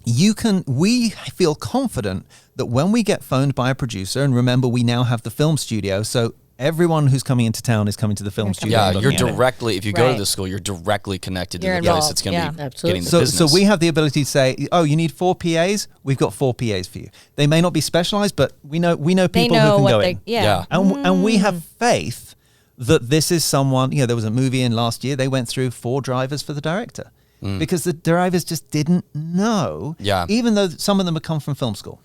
We feel confident that when we get phoned by a producer, and remember, we now have the film studio, so everyone who's coming into town is coming to the film studio. Yeah, you're directly, if you go to the school, you're directly connected to the place that's going to be getting the business. So we have the ability to say, oh, you need 4 PAs? We've got 4 PAs for you. They may not be specialized, but we know people who can go in. Yeah. And we have faith that this is someone, there was a movie in last year, they went through 4 drivers for the director. Because the drivers just didn't know, even though some of them had come from film school.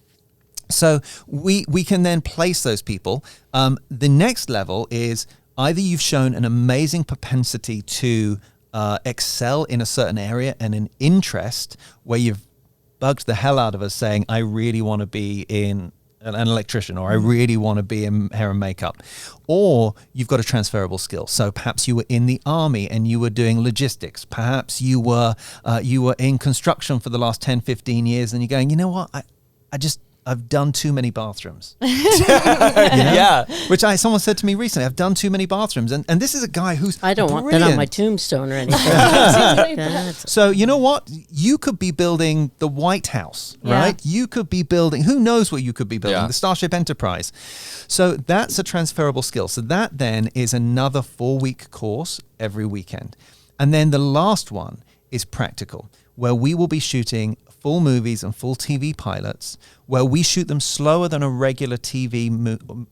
So we can then place those people. The next level is either you've shown an amazing propensity to excel in a certain area and an interest where you've bugged the hell out of us saying, I really want to be in an electrician, or I really want to be in hair and makeup, or you've got a transferable skill. So perhaps you were in the army and you were doing logistics. Perhaps you were in construction for the last 10, 15 years and you're going, you know what, I've done too many bathrooms. Which someone said to me recently, I've done too many bathrooms. And this is a guy who's I don't brilliant. Want that on my tombstone or anything. So you know what? You could be building the White House, right? You could be building, who knows what you could be building, the Starship Enterprise. So that's a transferable skill. So that then is another 4-week course every weekend. And then the last one is practical, where we will be shooting full movies and full TV pilots, where we shoot them slower than a regular TV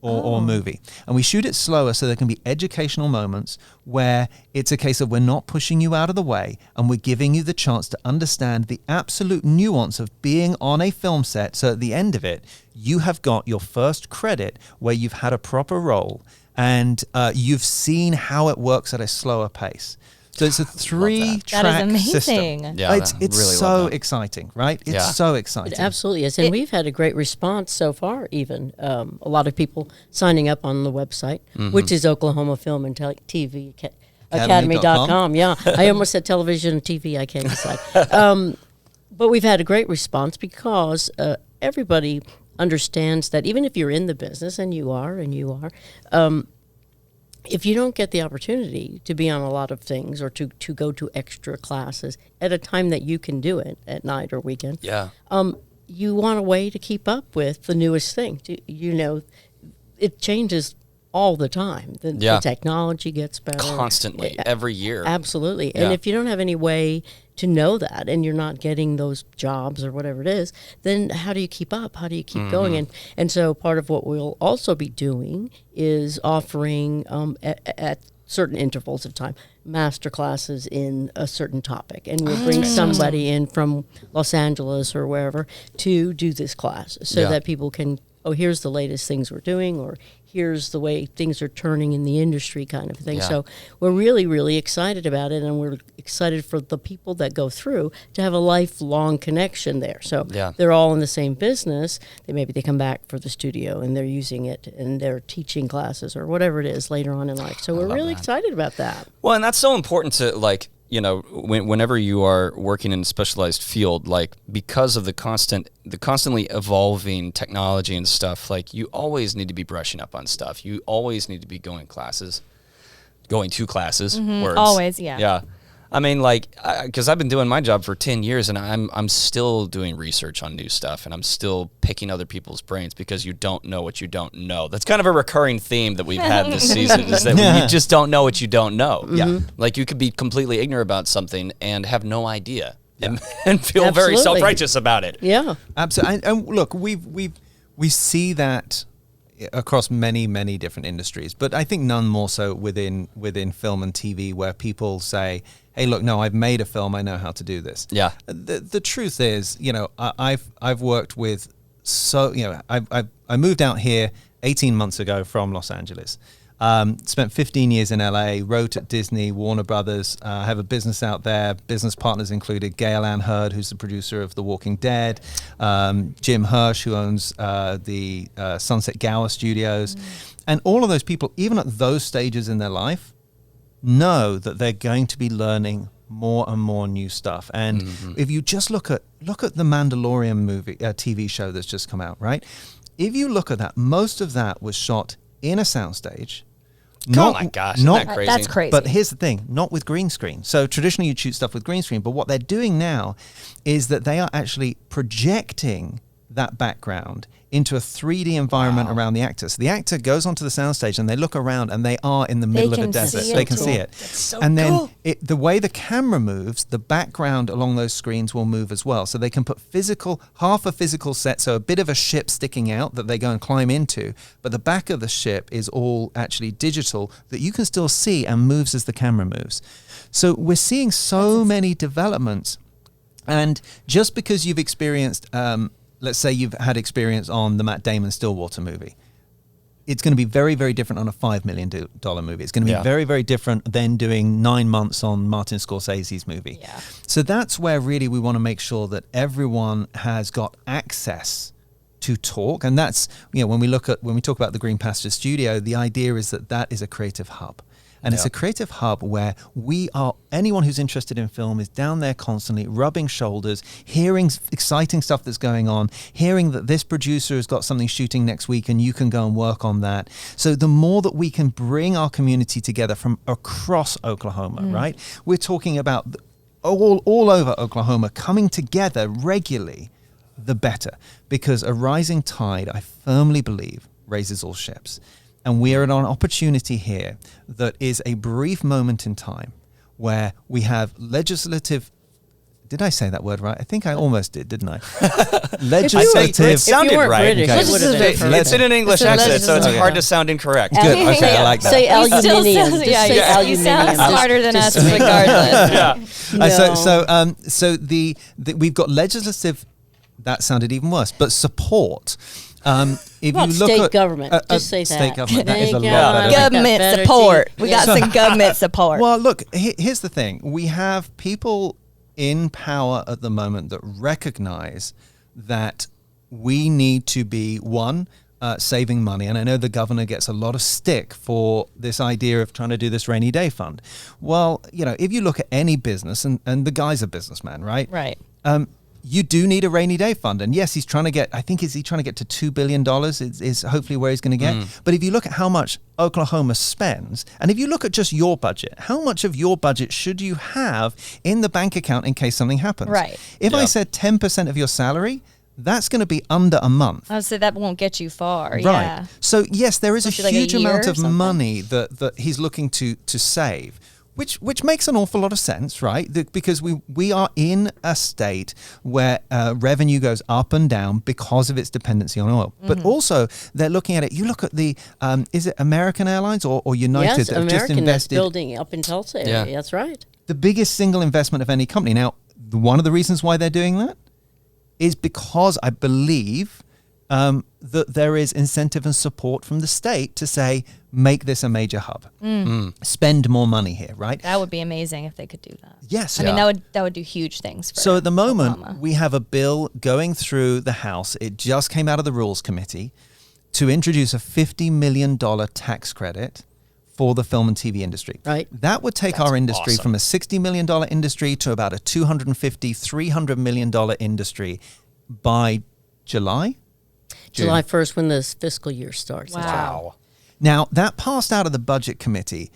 or movie. And we shoot it slower so there can be educational moments where it's a case of we're not pushing you out of the way and we're giving you the chance to understand the absolute nuance of being on a film set. So at the end of it, you have got your first credit where you've had a proper role and you've seen how it works at a slower pace. So it's a 3-track system. Yeah, it's really so exciting, right? It's so exciting. It absolutely is. And we've had a great response so far, even. A lot of people signing up on the website, which is Oklahoma Film and TV Academy.com. Yeah, I almost said television and TV. I can't decide. But we've had a great response because everybody understands that even if you're in the business, and you are, if you don't get the opportunity to be on a lot of things or to go to extra classes at a time that you can do it at night or weekend, you want a way to keep up with the newest thing. It changes all the time. The technology gets better. Constantly, every year. Absolutely. And if you don't have any way to know that and you're not getting those jobs or whatever it is, then how do you keep up? How do you keep going? And so part of what we'll also be doing is offering at certain intervals of time, master classes in a certain topic. And we'll bring somebody in from Los Angeles or wherever to do this class so that people can, here's the latest things we're doing, or here's the way things are turning in the industry kind of thing. Yeah. So we're really, really excited about it, and we're excited for the people that go through to have a lifelong connection there. So they're all in the same business. Maybe they come back for the studio and they're using it and they're teaching classes or whatever it is later on in life. So we're really excited about that. Well, and that's so important to, like, you know, whenever you are working in a specialized field, like, because of the constantly evolving technology and stuff, like, you always need to be brushing up on stuff. You always need to be going to classes. Words. Always, yeah. Yeah. I mean, like, because I've been doing my job for 10 years, and I'm still doing research on new stuff, and I'm still picking other people's brains because you don't know what you don't know. That's kind of a recurring theme that we've had this season, is that you just don't know what you don't know. Yeah. Like, you could be completely ignorant about something and have no idea and feel very self-righteous about it. Yeah. Absolutely. And look, we see that across many, many different industries, but I think none more so within film and TV, where people say, hey, look, no, I've made a film, I know how to do this. Yeah. The truth is, you know, I've worked with, I moved out here 18 months ago from Los Angeles. Spent 15 years in LA, wrote at Disney, Warner Brothers. I have a business out there. Business partners included Gail Ann Hurd, who's the producer of The Walking Dead, Jim Hirsch, who owns the Sunset Gower Studios. And all of those people, even at those stages in their life, know that they're going to be learning more and more new stuff. And if you just look at the Mandalorian movie, TV show that's just come out, right? If you look at that, most of that was shot in a soundstage. Oh my gosh, isn't that crazy? That's crazy. But here's the thing, not with green screen. So traditionally you'd shoot stuff with green screen, but what they're doing now is that they are actually projecting that background into a 3D environment around the actor. So the actor goes onto the soundstage and they look around and they are in the middle of a desert. They can see it. That's so and then cool. The way the camera moves, the background along those screens will move as well. So they can put half a physical set, so a bit of a ship sticking out that they go and climb into, but the back of the ship is all actually digital that you can still see and moves as the camera moves. So we're seeing so many developments. And just because you've experienced let's say you've had experience on the Matt Damon Stillwater movie, it's going to be very, very different on a $5 million movie. It's going to be very, very different than doing 9 months on Martin Scorsese's movie. Yeah. So that's where really we want to make sure that everyone has got access to talk. And that's, you know, when we talk about the Green Pasture Studio, the idea is that is a creative hub. And it's a creative hub where anyone who's interested in film is down there constantly rubbing shoulders, hearing exciting stuff that's going on, hearing that this producer has got something shooting next week and you can go and work on that. So the more that we can bring our community together from across Oklahoma, right? We're talking about all over Oklahoma coming together regularly, the better. Because a rising tide, I firmly believe, raises all ships. And we are at an opportunity here that is a brief moment in time where we have legislative. Did I say that word right? I think I almost did, didn't I? Legislative. It sounded right. British, It's in an English accent, so it's hard to sound incorrect. Good. Okay, I like that. Say aluminium. Just say You aluminium. sound smarter than us regardless. So we've got legislative. That sounded even worse. But support. If About you look state at government, just say that. State government. That is a Thank lot. you. Government support. We got some government support. Well, look, here's the thing. We have people in power at the moment that recognize that we need to be, saving money. And I know the governor gets a lot of stick for this idea of trying to do this rainy day fund. Well, you know, if you look at any business, and the guy's a businessman, right? Right. You do need a rainy day fund. And yes, he's trying to get, is he trying to get to $2 billion is hopefully where he's going to get. But if you look at how much Oklahoma spends, and if you look at just your budget, how much of your budget should you have in the bank account in case something happens? Right. If I said 10% of your salary, that's going to be under a month. I would say that won't get you far. Right. Yeah. So yes, there is a Especially like a huge year amount or of something. money that he's looking to save. Which makes an awful lot of sense, right? Because we are in a state where revenue goes up and down because of its dependency on oil. But also, they're looking at it. You look at the, is it American Airlines or United Yes, that have just American that's invested? building up in Tulsa area. That's right. The biggest single investment of any company. Now, one of the reasons why they're doing that is because I believe that there is incentive and support from the state to say, make this a major hub. Spend more money here, right? That would be amazing if they could do that. Yes. I mean, that would do huge things for So at the moment, Oklahoma. we have a bill going through the House. It just came out of the Rules Committee to introduce a $50 million tax credit for the film and TV industry. Right. That would take our industry awesome. from a $60 million industry to about a $250, $300 million industry by July? July 1st when this fiscal year starts. That's right. Wow. Now, that passed out of the Budget Committee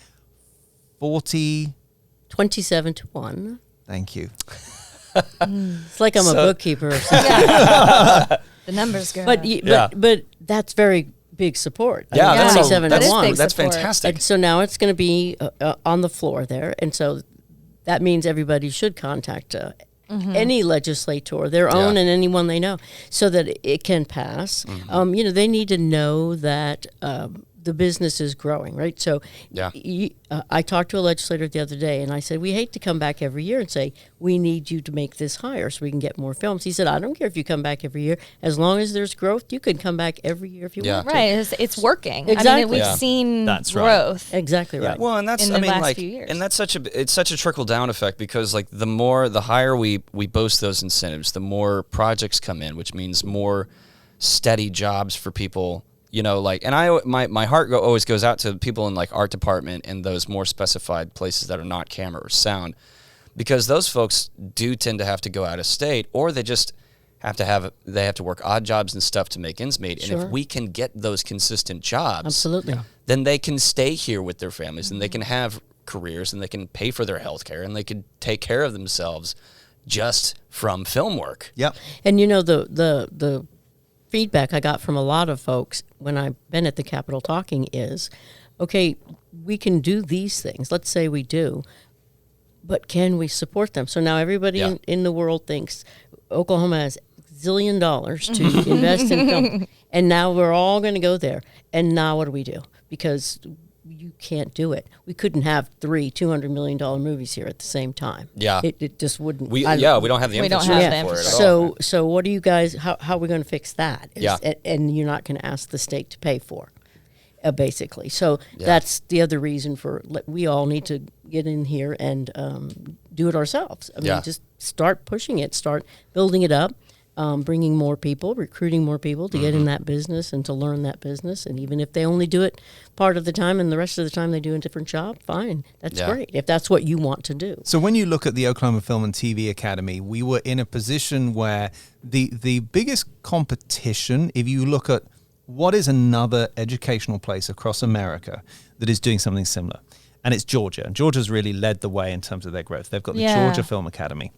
27-1. Thank you. It's like I'm a bookkeeper or something. The numbers go. But that's very big support. I Yeah, mean, that's, 27 that to is 1. big that's support. fantastic. And so now it's going to be on the floor there. And so that means everybody should contact any legislator, their own and anyone they know, so that it can pass. They need to know that the business is growing, right? So I talked to a legislator the other day, and I said, we hate to come back every year and say, we need you to make this higher so we can get more films. He said, I don't care if you come back every year. As long as there's growth, you can come back every year if you want to. Right, it's working. I Exactly. mean, we've Yeah. seen That's right. growth. Exactly right. Well, and that's in I the mean, last like, few years. and that's it's such a trickle down effect because like the higher we boast those incentives, the more projects come in, which means more steady jobs for people. You know, like, and my heart always goes out to people in like art department and those more specified places that are not camera or sound, because those folks do tend to have to go out of state, or they just have to work odd jobs and stuff to make ends meet. And Sure. if we can get those consistent jobs, Absolutely. then they can stay here with their families and they can have careers and they can pay for their health care and they can take care of themselves just from film work. Yep. And you know, the feedback I got from a lot of folks when I've been at the Capitol talking is, okay, we can do these things. Let's say we do, but can we support them? So now everybody in the world thinks Oklahoma has $1 zillion to invest in film. And now we're all going to go there. And now what do we do? Because you can't do it. We couldn't have three $200 million movies here at the same time. Yeah. It just wouldn't. We don't have the We don't infrastructure have the for it at infrastructure. all. So what do you guys? How are we going to fix that? Yeah. And you're not going to ask the state to pay for, basically. So that's the other reason for we all need to get in here and do it ourselves. I mean, just start pushing it, start building it up, bringing more people, recruiting more people to get in that business and to learn that business. And even if they only do it part of the time and the rest of the time they do a different job, fine. That's great. If that's what you want to do. So when you look at the Oklahoma Film and TV Academy, we were in a position where the biggest competition, if you look at what is another educational place across America that is doing something similar, and it's Georgia. And Georgia's really led the way in terms of their growth. They've got the Georgia Film Academy.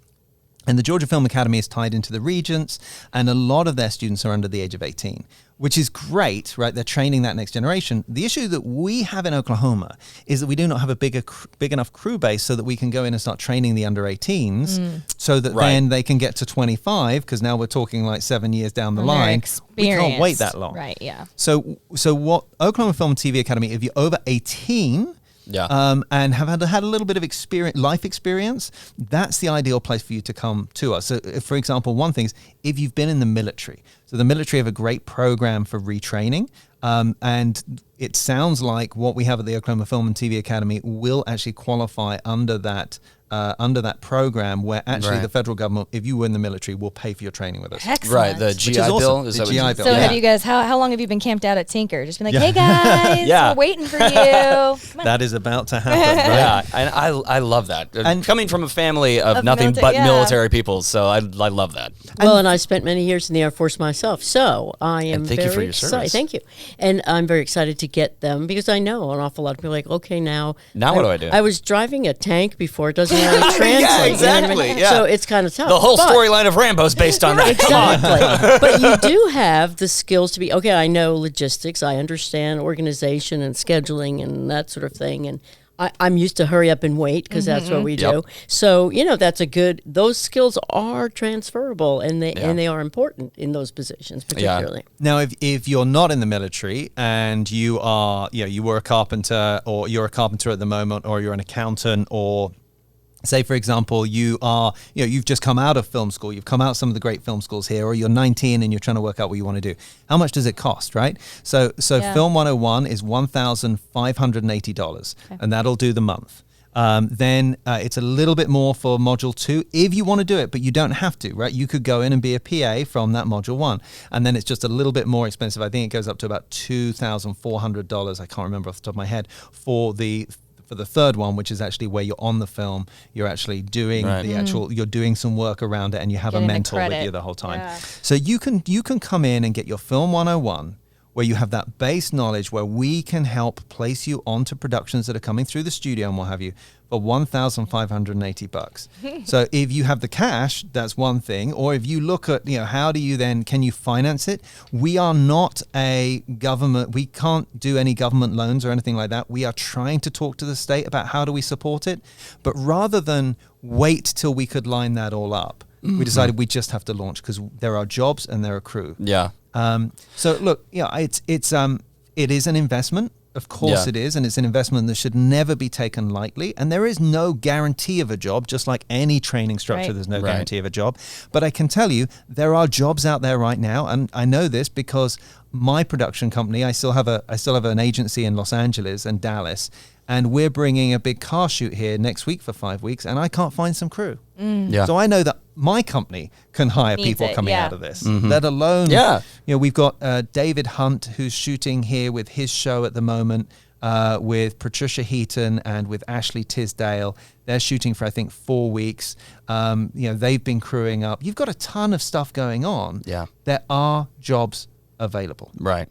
And the Georgia Film Academy is tied into the Regents, and a lot of their students are under the age of 18, which is great, right? They're training that next generation. The issue that we have in Oklahoma is that we do not have a big enough crew base so that we can go in and start training the under 18s so that then they can get to 25, because now we're talking like 7 years down the line. We can't wait that long. Right, yeah. So what Oklahoma Film and TV Academy, if you're over 18... and have had a little bit of life experience, that's the ideal place for you to come to us. So, for example, one thing is if you've been in the military. So the military have a great program for retraining. And it sounds like what we have at the Oklahoma Film and TV Academy will actually qualify under that program, where actually the federal government, if you were in the military, will pay for your training with us. Excellent. Right, the GI awesome. Bill. The Is that GI what Bill. So Yeah. have you guys, how long have you been camped out at Tinker? Just been like, hey guys, Yeah. we're waiting for you. Come on. That is about to happen, right? Yeah, and I love that. And- Coming from a family of nothing military- but yeah. military people, so I love that. Well, and I spent many years in the Air Force myself, so I am And thank you very for your excited. service. Thank you, and I'm very excited to get them because I know an awful lot of people are like, okay, now Now what do I do? I was driving a tank before; it doesn't really translate. Yeah, you know what I mean? exactly, yeah. So it's kind of tough. The whole but- storyline of Rambo is based on that. Come on. Exactly. But you do have the skills to be, okay, I know logistics, I understand organization and scheduling and that sort of thing. And I'm used to hurry up and wait because that's what we Yep. do. So, that's those skills are transferable and they are important in those positions particularly. Now, if you're not in the military and you are, you were a carpenter or you're a carpenter at the moment or you're an accountant or say, for example, you've just come out of film school, you've come out some of the great film schools here, or you're 19 and you're trying to work out what you want to do. How much does it cost, right? So Film 101 is $1,580, and that'll do the month. Then it's a little bit more for Module 2 if you want to do it, but you don't have to, right? You could go in and be a PA from that Module 1, and then it's just a little bit more expensive. I think it goes up to about $2,400. I can't remember off the top of my head for the third one, which is actually where you're on the film, you're actually doing you're doing some work around it, and you have a mentor with you the whole time. Yeah. So you can come in and get your Film 101, where you have that base knowledge, where we can help place you onto productions that are coming through the studio and what have you, for $1,580. So if you have the cash, that's one thing. Or if you look at, how do you then, can you finance it? We are not a government. We can't do any government loans or anything like that. We are trying to talk to the state about how do we support it. But rather than wait till we could line that all up, we decided we just have to launch because there are jobs and there are crew. Yeah. So look, it is an investment. Of course it is, and it's an investment that should never be taken lightly. And there is no guarantee of a job, just like any training structure, there's no guarantee of a job. But I can tell you, there are jobs out there right now, and I know this because my production company, I still have an agency in Los Angeles and Dallas, and we're bringing a big car shoot here next week for 5 weeks, and I can't find some crew. Yeah. So I know that my company can hire people coming out of this, let alone, we've got David Hunt, who's shooting here with his show at the moment, with Patricia Heaton and with Ashley Tisdale. They're shooting for, I think, 4 weeks. They've been crewing up. You've got a ton of stuff going on. Yeah. There are jobs available. Right.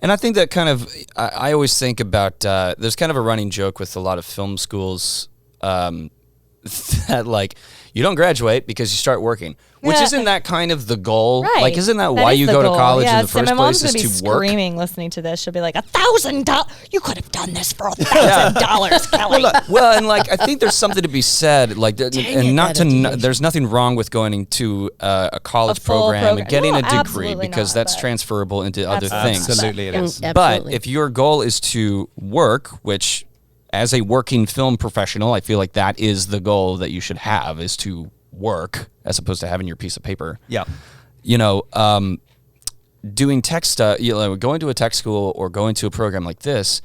And I think that kind of, I always think about, there's kind of a running joke with a lot of film schools that like, you don't graduate because you start working, which isn't that kind of the goal? Right. Like, isn't that why you go to college in the first place, is to work? My mom's screaming listening to this. She'll be like, $1,000? You could have done this for $1,000, Kelly. Well, and like, I think there's something to be said, like, there's nothing wrong with going to a college program and getting a degree because that's transferable into other things. Absolutely it is. But if your goal is to work, which as a working film professional, I feel like that is the goal that you should have, is to work as opposed to having your piece of paper. Yeah. Doing tech stuff, going to a tech school or going to a program like this,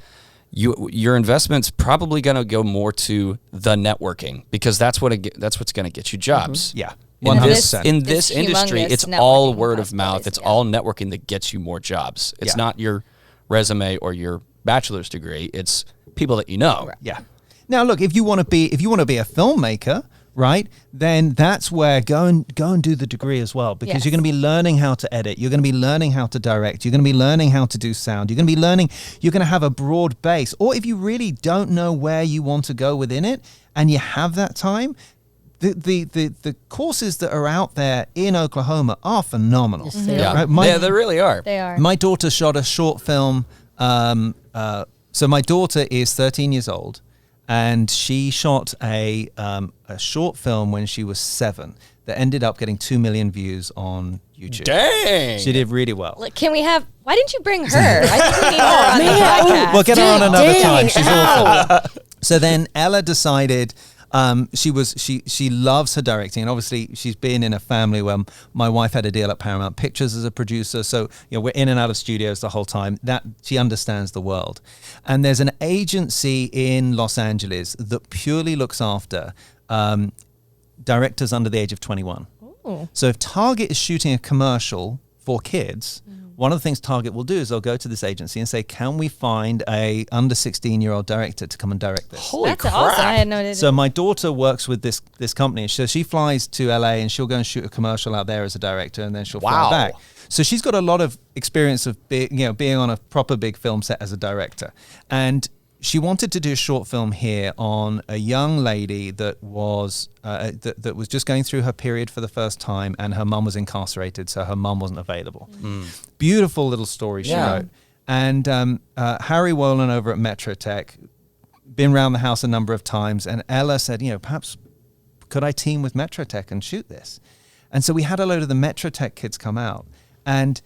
your investment's probably going to go more to the networking because that's what's going to get you jobs. Yeah. 100%. In this industry, it's all word of mouth. It's all networking that gets you more jobs. It's not your resume or your bachelor's degree. It's people that you know. Yeah. Now, look, if you want to be a filmmaker, right, then that's where go and do the degree as well, because you're going to be learning how to edit. You're going to be learning how to direct. You're going to be learning how to do sound. You're going to have a broad base. Or if you really don't know where you want to go within it and you have that time, the courses that are out there in Oklahoma are phenomenal. Yes, they are. Right? They really are. They are. My daughter shot a short film. So my daughter is 13 years old, and she shot a short film when she was 7 that ended up getting 2 million views on YouTube. Dang! She did really well. Look, why didn't you bring her? I think we need her on the podcast. We'll get her on another time. She's awesome. So then Ella decided... she loves her directing, and obviously she's been in a family where my wife had a deal at Paramount Pictures as a producer, so we're in and out of studios the whole time. That she understands the world. And there's an agency in Los Angeles that purely looks after directors under the age of 21. Ooh. So if Target is shooting a commercial for kids, one of the things Target will do is they'll go to this agency and say, can we find a under 16-year-old director to come and direct this? Holy That's crap. awesome. I had no idea. So my daughter works with this company. So she flies to LA and she'll go and shoot a commercial out there as a director, and then she'll fly back. So she's got a lot of experience of being on a proper big film set as a director. And she wanted to do a short film here on a young lady that was that was just going through her period for the first time, and her mum was incarcerated, so her mum wasn't available. Beautiful little story she wrote. And Harry Wolin over at Metro Tech been around the house a number of times, and Ella said, perhaps could I team with Metrotech and shoot this? And so we had a load of the Metrotech kids come out, and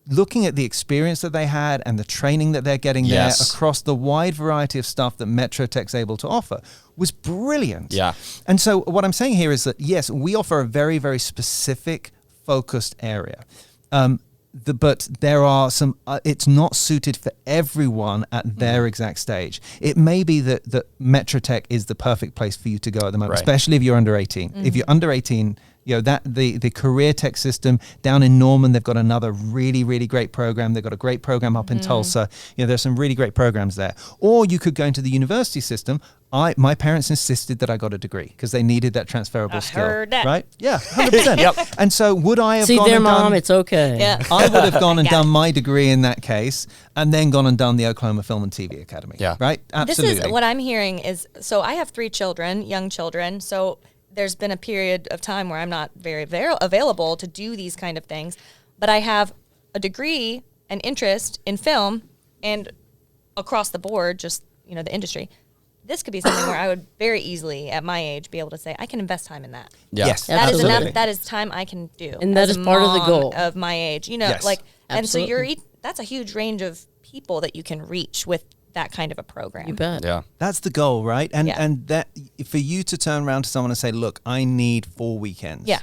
looking at the experience that they had and the training that they're getting there across the wide variety of stuff that Metrotech's able to offer was brilliant. Yeah. And so what I'm saying here is that, yes, we offer a very, very specific, focused area. But there are some, it's not suited for everyone at their exact stage. It may be that Metrotech is the perfect place for you to go at the moment, especially if you're under 18. If you're under 18, that the career tech system down in Norman, they've got another really, really great program. They've got a great program up in Tulsa. There's some really great programs there. Or you could go into the university system. My parents insisted that I got a degree because they needed that transferable skill. Heard that. Right? Yeah, 100%. Yep. And so would I have See gone there, and Mom, done, it's okay. Yeah. I would have gone and done my degree in that case and then gone and done the Oklahoma Film and TV Academy. Yeah. Right? Absolutely. This is what I'm hearing is, so I have 3 children, young children, so there's been a period of time where I'm not very available to do these kind of things, but I have a degree and interest in film and across the board, just, the industry. This could be something where I would very easily, at my age, be able to say, I can invest time in that. Yeah. Yes. That is Absolutely. enough. That is time I can do. And that as is a part of the mom goal. of my age. Yes. And so Absolutely. that's a huge range of people that you can reach with that kind of a program. You bet. Yeah. That's the goal, right? And Yeah. and that for you to turn around to someone and say, look, I need 4 weekends. Yeah.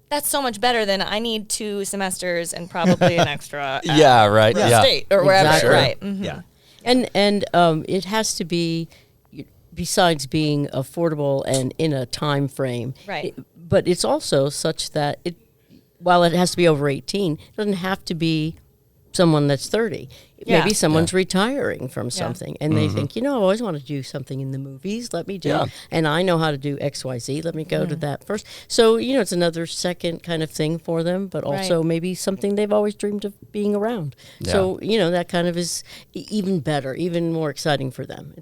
That's so much better than I need 2 semesters and probably an extra Yeah, right. Yeah. state or wherever. Exactly. Right. Mhm. Yeah. And it has to be, besides being affordable and in a time frame. Right. But it's also such that while it has to be over 18, it doesn't have to be someone that's 30. Yeah. Maybe someone's retiring from something and they think, I always want to do something in the movies. Let me do Yeah. and I know how to do XYZ. Let me go to that first. So, it's another second kind of thing for them, but also Right. maybe something they've always dreamed of being around. So, that kind of is even better, even more exciting for them.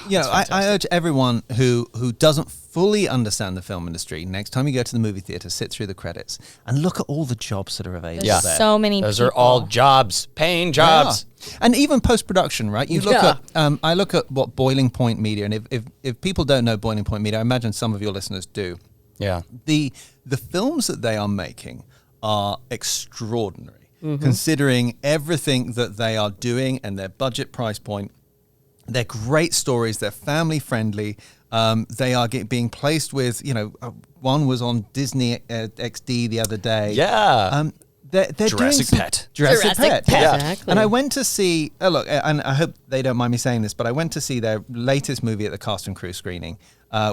I urge everyone who doesn't fully understand the film industry, next time you go to the movie theater, sit through the credits and look at all the jobs that are available There's there. so many Those people. are all jobs, paying jobs. Yeah. And even post-production, right? You look Yeah. at, I look at what Boiling Point Media, and if people don't know Boiling Point Media, I imagine some of your listeners do. Yeah. The films that they are making are extraordinary, considering everything that they are doing and their budget price point. They're great stories. They're family friendly. They are being placed with, one was on Disney XD the other day. Yeah. They're Jurassic doing some- Pet. Jurassic Pet. Yeah. Exactly. And I went to see, look, and I hope they don't mind me saying this, but I went to see their latest movie at the Cast and Crew screening,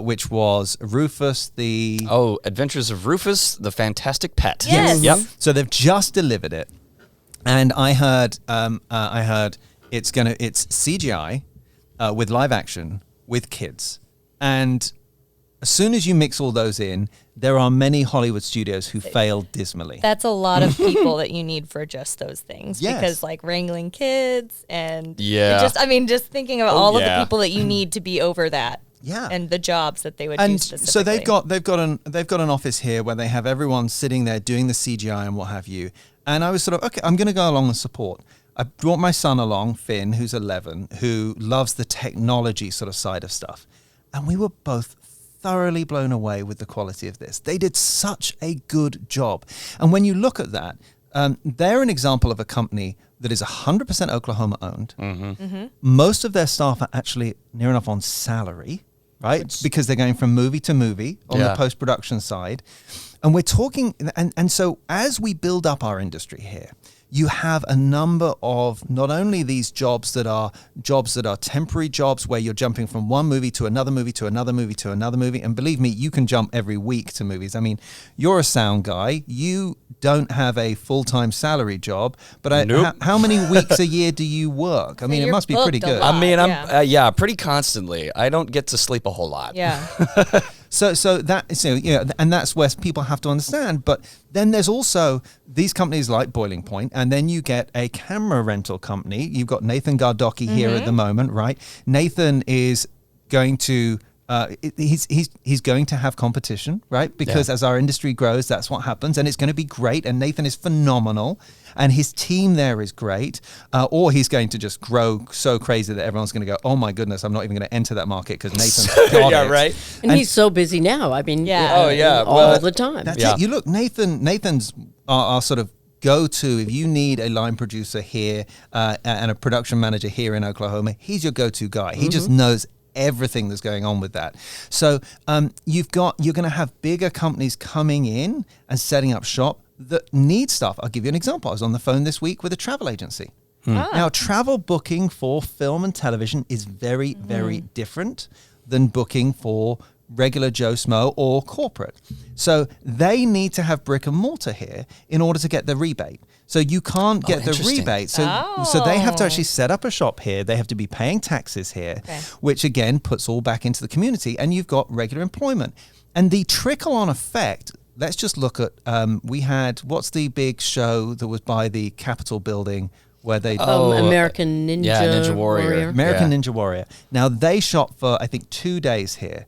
which was Rufus the... Oh, Adventures of Rufus, the Fantastic Pet. Yes. Yep. So they've just delivered it, and I heard it's CGI with live action with kids, and as soon as you mix all those in, there are many Hollywood studios who fail dismally. That's a lot of people that you need for just those things. Yes. Because wrangling kids and Yeah. just thinking of all of yeah. the people that you need to be over that. Yeah. And the jobs that they would do And specifically. so they've got an office here where they have everyone sitting there doing the CGI and what have you. And I was sort of, okay, I'm going to go along and support. I brought my son along, Finn, who's 11, who loves the technology sort of side of stuff. And we were both thoroughly blown away with the quality of this. They did such a good job. And when you look at that, they're an example of a company that is 100% Oklahoma owned. Mm-hmm. Most of their staff are actually near enough on salary, right? Because they're going from movie to movie on the post-production side. And we're talking, and so as we build up our industry here, you have a number of not only these jobs that are temporary jobs where you're jumping from one movie to another movie to another movie to another movie. And believe me, you can jump every week to movies. I mean, you're a sound guy. You don't have a full-time salary job, but Nope. how many weeks a year do you work? I mean, it you're must be pretty booked a good. lot. I mean, Yeah. I'm pretty constantly. I don't get to sleep a whole lot. Yeah. And that's where people have to understand. But then there's also these companies like Boiling Point, and then you get a camera rental company. You've got Nathan Gardocky here at the moment, right? Nathan is going to he's going to have competition, right? Because as our industry grows, that's what happens, and it's going to be great. And Nathan is phenomenal, and his team there is great. Or he's going to just grow so crazy that everyone's going to go, "Oh my goodness, I'm not even going to enter that market because Nathan's got it." Right. And he's so busy now. I mean, Yeah. all the time. That's it. You look, Nathan's our sort of go-to. If you need a line producer here and a production manager here in Oklahoma, he's your go-to guy. He just knows everything that's going on with that. So you're going to have bigger companies coming in and setting up shop that need stuff. I'll give you an example. I was on the phone this week with a travel agency. Now, travel booking for film and television is very, very different than booking for regular Joe Smo or corporate. So they need to have brick and mortar here in order to get the rebate. So you can't get the interesting. rebate. So they have to actually set up a shop here. They have to be paying taxes here, which again puts all back into the community, and you've got regular employment. And the trickle-on effect, let's just look at, we had, what's the big show that was by the Capitol building where they... American Ninja, Ninja Warrior. American Ninja Warrior. Now, they shot for, I think, 2 days here.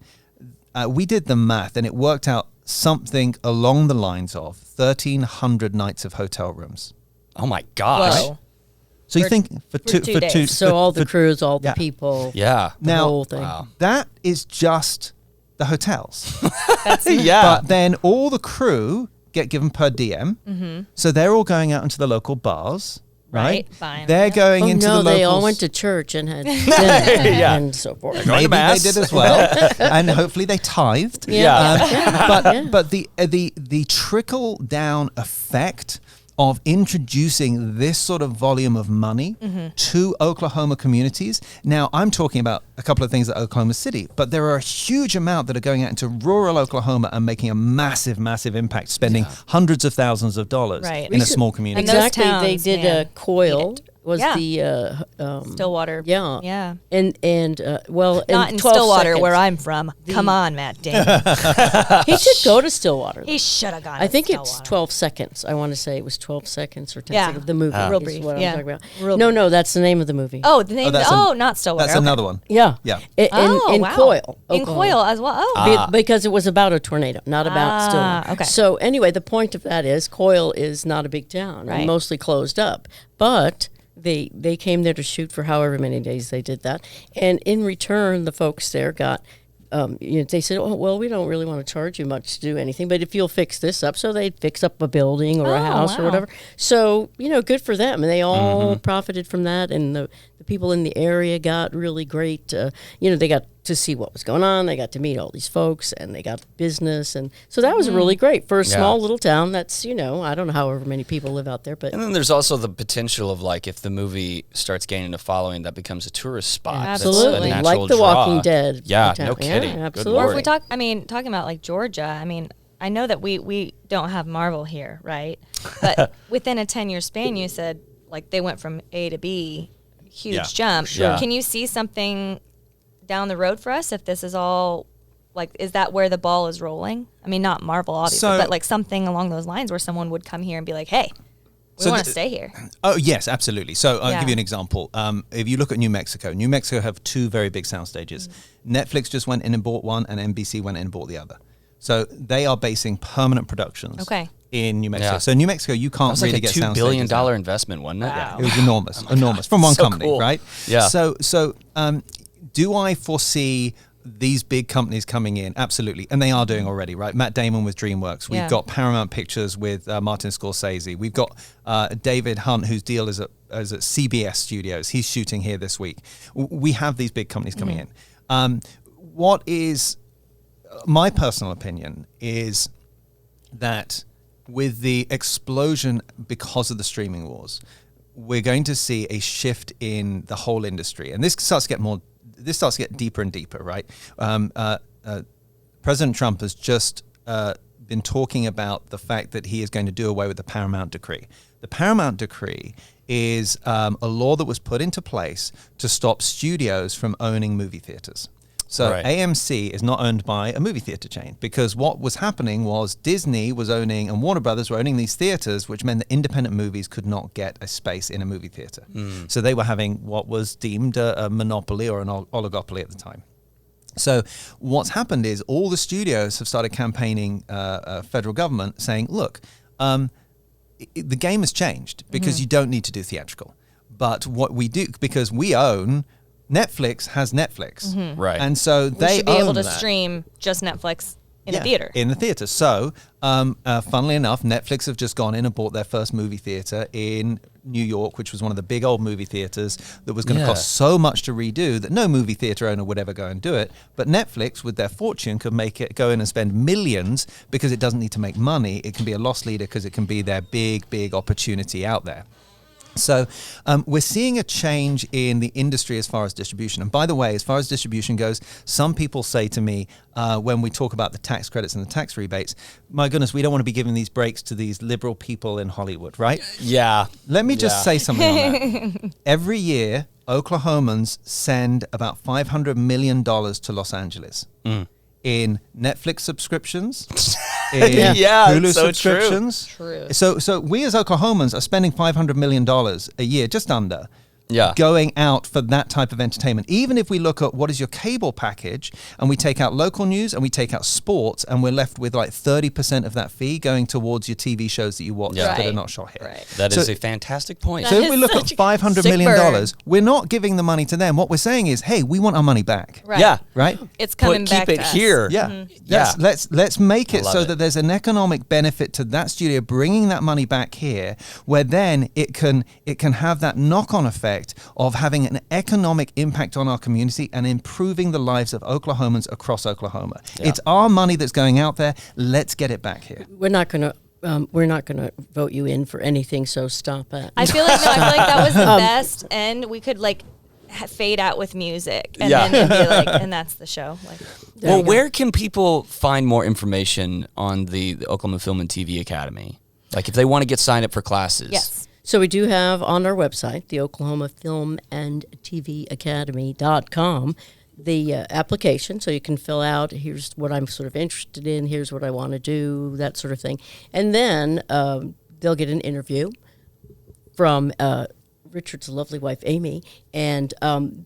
We did the math, and it worked out something along the lines of 1,300 nights of hotel rooms. Oh my gosh. Whoa. So you think for 2 days. So all the for- crews, all the people. Yeah. The now whole thing. that is just the hotels. Yeah. But then all the crew get given per diem. So they're all going out into the local bars, right? Right, fine. They're going into the locals. They all went to church and had dinner and so forth. Going to Maybe they mass. did as well, and hopefully they tithed. Yeah. But the trickle down effect of introducing this sort of volume of money to Oklahoma communities. Now, I'm talking about a couple of things at Oklahoma City, but there are a huge amount that are going out into rural Oklahoma and making a massive, massive impact, spending hundreds of thousands of dollars Right. in a small community. And those Exactly. They towns, did man, Coil need it. was Yeah. the Stillwater. yeah. Yeah. And well, Not in 12 Stillwater, seconds. where I'm from. Come on, Matt Damon. He should go to Stillwater. He should have gone. I to think it's Stillwater. 12 seconds. I want to say it was 12 seconds or 10 Yeah. seconds. The movie Real is brief, what yeah. I'm talking about. Real No, that's the name of the movie. Oh, the name. that's Not Stillwater. That's okay. another one. Yeah. Yeah. In wow. Coil. In Oklahoma. Coil as well. Oh, Because it was about a tornado, not about Stillwater. okay. So anyway, the point of that is Coil is not a big town Right. and mostly closed up. But they came there to shoot for however many days they did that. And in return, the folks there got, they said, oh, well, we don't really want to charge you much to do anything, but if you'll fix this up. So they'd fix up a building or a Oh, house or wow. whatever. So, good for them. And they all profited from that. And the people in the area got really great, they got to see what was going on. They got to meet all these folks and they got business. And so that was really great for a small little town. That's, I don't know however many people live out there, but And then there's also the potential of like if the movie starts gaining a following, that becomes a tourist spot. That's a absolutely. natural Like The draw. Walking Dead. Yeah, town. no kidding. Yeah, Good absolutely. Or if lord. we talking about like Georgia, I know that we don't have Marvel here, right? But within a 10-year span, you said like they went from A to B, huge jump. Sure. Can you see something down the road for us if this is all like, is that where the ball is rolling? I mean, not Marvel obviously, So- but like something along those lines where someone would come here and be like, hey, we So want the- to stay here. Oh, yes, absolutely. So I'll Yeah. give you an example. If you look at New Mexico have two very big sound stages. Netflix just went in and bought one, and NBC went in and bought the other. So they are basing permanent productions Okay. in New Mexico. Yeah. So New Mexico, you can't That's really like a get $2 sound billion stages now. investment, wasn't it? Wow. It was enormous from one So company, cool. right? Yeah. So do I foresee these big companies coming in? Absolutely. And they are doing already, right? Matt Damon with DreamWorks. We've Yeah. got Paramount Pictures with Martin Scorsese. We've got David Hunt, whose deal is at CBS Studios. He's shooting here this week. We have these big companies coming in. What is my personal opinion is that with the explosion because of the streaming wars, we're going to see a shift in the whole industry, and this starts to get deeper and deeper, right? President Trump has just been talking about the fact that he is going to do away with the Paramount Decree. The Paramount Decree is a law that was put into place to stop studios from owning movie theaters. So Right. AMC is not owned by a movie theater chain, because what was happening was Disney was owning and Warner Brothers were owning these theaters, which meant that independent movies could not get a space in a movie theater. So they were having what was deemed a monopoly or an oligopoly at the time. So what's happened is all the studios have started campaigning federal government saying, look, the game has changed because you don't need to do theatrical. But what we do, because we own, Netflix has Netflix. Right. And so We they should be able own to that. stream just Netflix in the theater. In the theater. So, funnily enough, Netflix have just gone in and bought their first movie theater in New York, which was one of the big old movie theaters that was going to cost so much to redo that no movie theater owner would ever go and do it. But Netflix, with their fortune, could make it go in and spend millions because it doesn't need to make money. It can be a loss leader because it can be their big, big opportunity out there. So we're seeing a change in the industry as far as distribution. And by the way, as far as distribution goes, some people say to me when we talk about the tax credits and the tax rebates, my goodness, we don't want to be giving these breaks to these liberal people in Hollywood, right? Yeah. Let me just say something on that. Every year, Oklahomans send about $500 million to Los Angeles in Netflix subscriptions, in Hulu it's so subscriptions. True. So we as Oklahomans are spending $500 million a year, just under, Yeah. going out for that type of entertainment. Even if we look at what is your cable package and we take out local news and we take out sports and we're left with like 30% of that fee going towards your TV shows that you watch Yeah. that are Right. not shot here. Right. That So- is a fantastic point. So That if we is look at such a $500 sick million, burn. we're not giving the money to them. What we're saying is, hey, we want our money back. Right. Yeah. Right? It's coming back keep it to us. here. Yeah. Yeah. Let's make it love so it. that there's an economic benefit to that studio bringing that money back here, where then it can have that knock-on effect of having an economic impact on our community and improving the lives of Oklahomans across Oklahoma. Yeah. It's our money that's going out there. Let's get it back here. We're not going to vote you in for anything, so stop it. I feel like that was the best, and we could like fade out with music, and Yeah. then it'd be like, and that's the show. Like, There Well, you go. where can people find more information on the Oklahoma Film and TV Academy? Like if they want to get signed up for classes. yes, So we do have on our website, the Oklahoma Film and TV Academy.com, the application. So you can fill out, here's what I'm sort of interested in, here's what I want to do, that sort of thing. And then they'll get an interview from Richard's lovely wife, Amy, and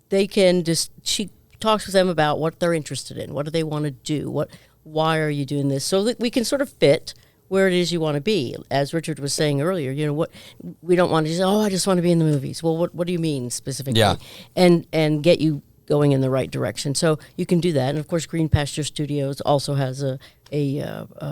they can she talks with them about what they're interested in, what do they want to do, why are you doing this, so that we can sort of fit where it is you want to be. As Richard was saying earlier, what we don't want to say, I just want to be in the movies. Well, what do you mean specifically? Yeah. And get you going in the right direction. So you can do that. And of course, Green Pasture Studios also has a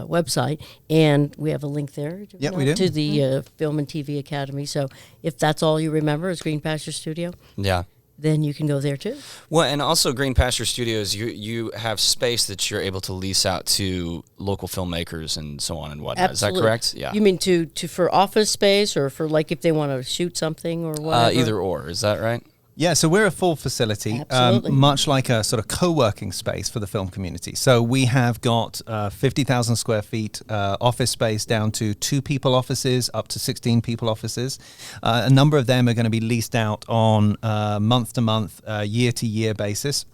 website, and we have a link there. Yeah, we do. To the Film and TV Academy. So if that's all you remember is Green Pasture Studio, Yeah. then you can go there too. Well, and also Green Pasture Studios, you have space that you're able to lease out to local filmmakers and so on and whatnot. Absolutely. Is that correct? Yeah. You mean to for office space, or for like if they want to shoot something or whatever? Either or, is that right? Yeah, so we're a full facility, Absolutely. much like a sort of co-working space for the film community. So we have got 50,000 square feet office space down to 2-people offices, up to 16-people offices. A number of them are going to be leased out on month-to-month, year-to-year basis.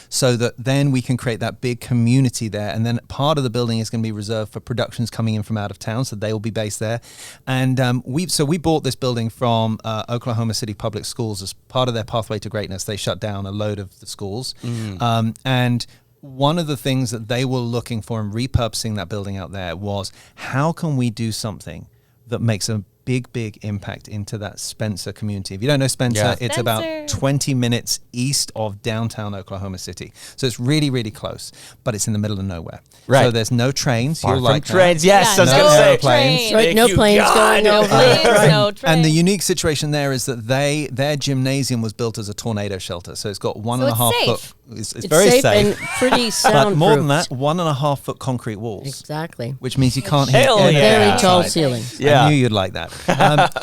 So that then we can create that big community there, and then part of the building is going to be reserved for productions coming in from out of town, so they will be based there. And we bought this building from Oklahoma City Public Schools as part of their Pathway to Greatness. They shut down a load of the schools, and one of the things that they were looking for in repurposing that building out there was, how can we do something that makes a big impact into that Spencer community. If you don't know Spencer, Yeah. it's Spencer. about 20 minutes east of downtown Oklahoma City. So it's really close, but it's in the middle of nowhere. Right. So there's no trains. Far You'll from like that. trains. Yes, Yeah, I was no going to say. airplanes. Right, no Thank you, planes God. going no over. planes, no train. And the unique situation there is that their gymnasium was built as a tornado shelter. So it's got 1.5 it's foot. safe. It's very safe. and pretty But soundproof. more than that, 1.5 foot concrete walls. Exactly. Which means you can't hear Hell anything yeah. Very tall outside. ceilings. Yeah. I knew you'd like that.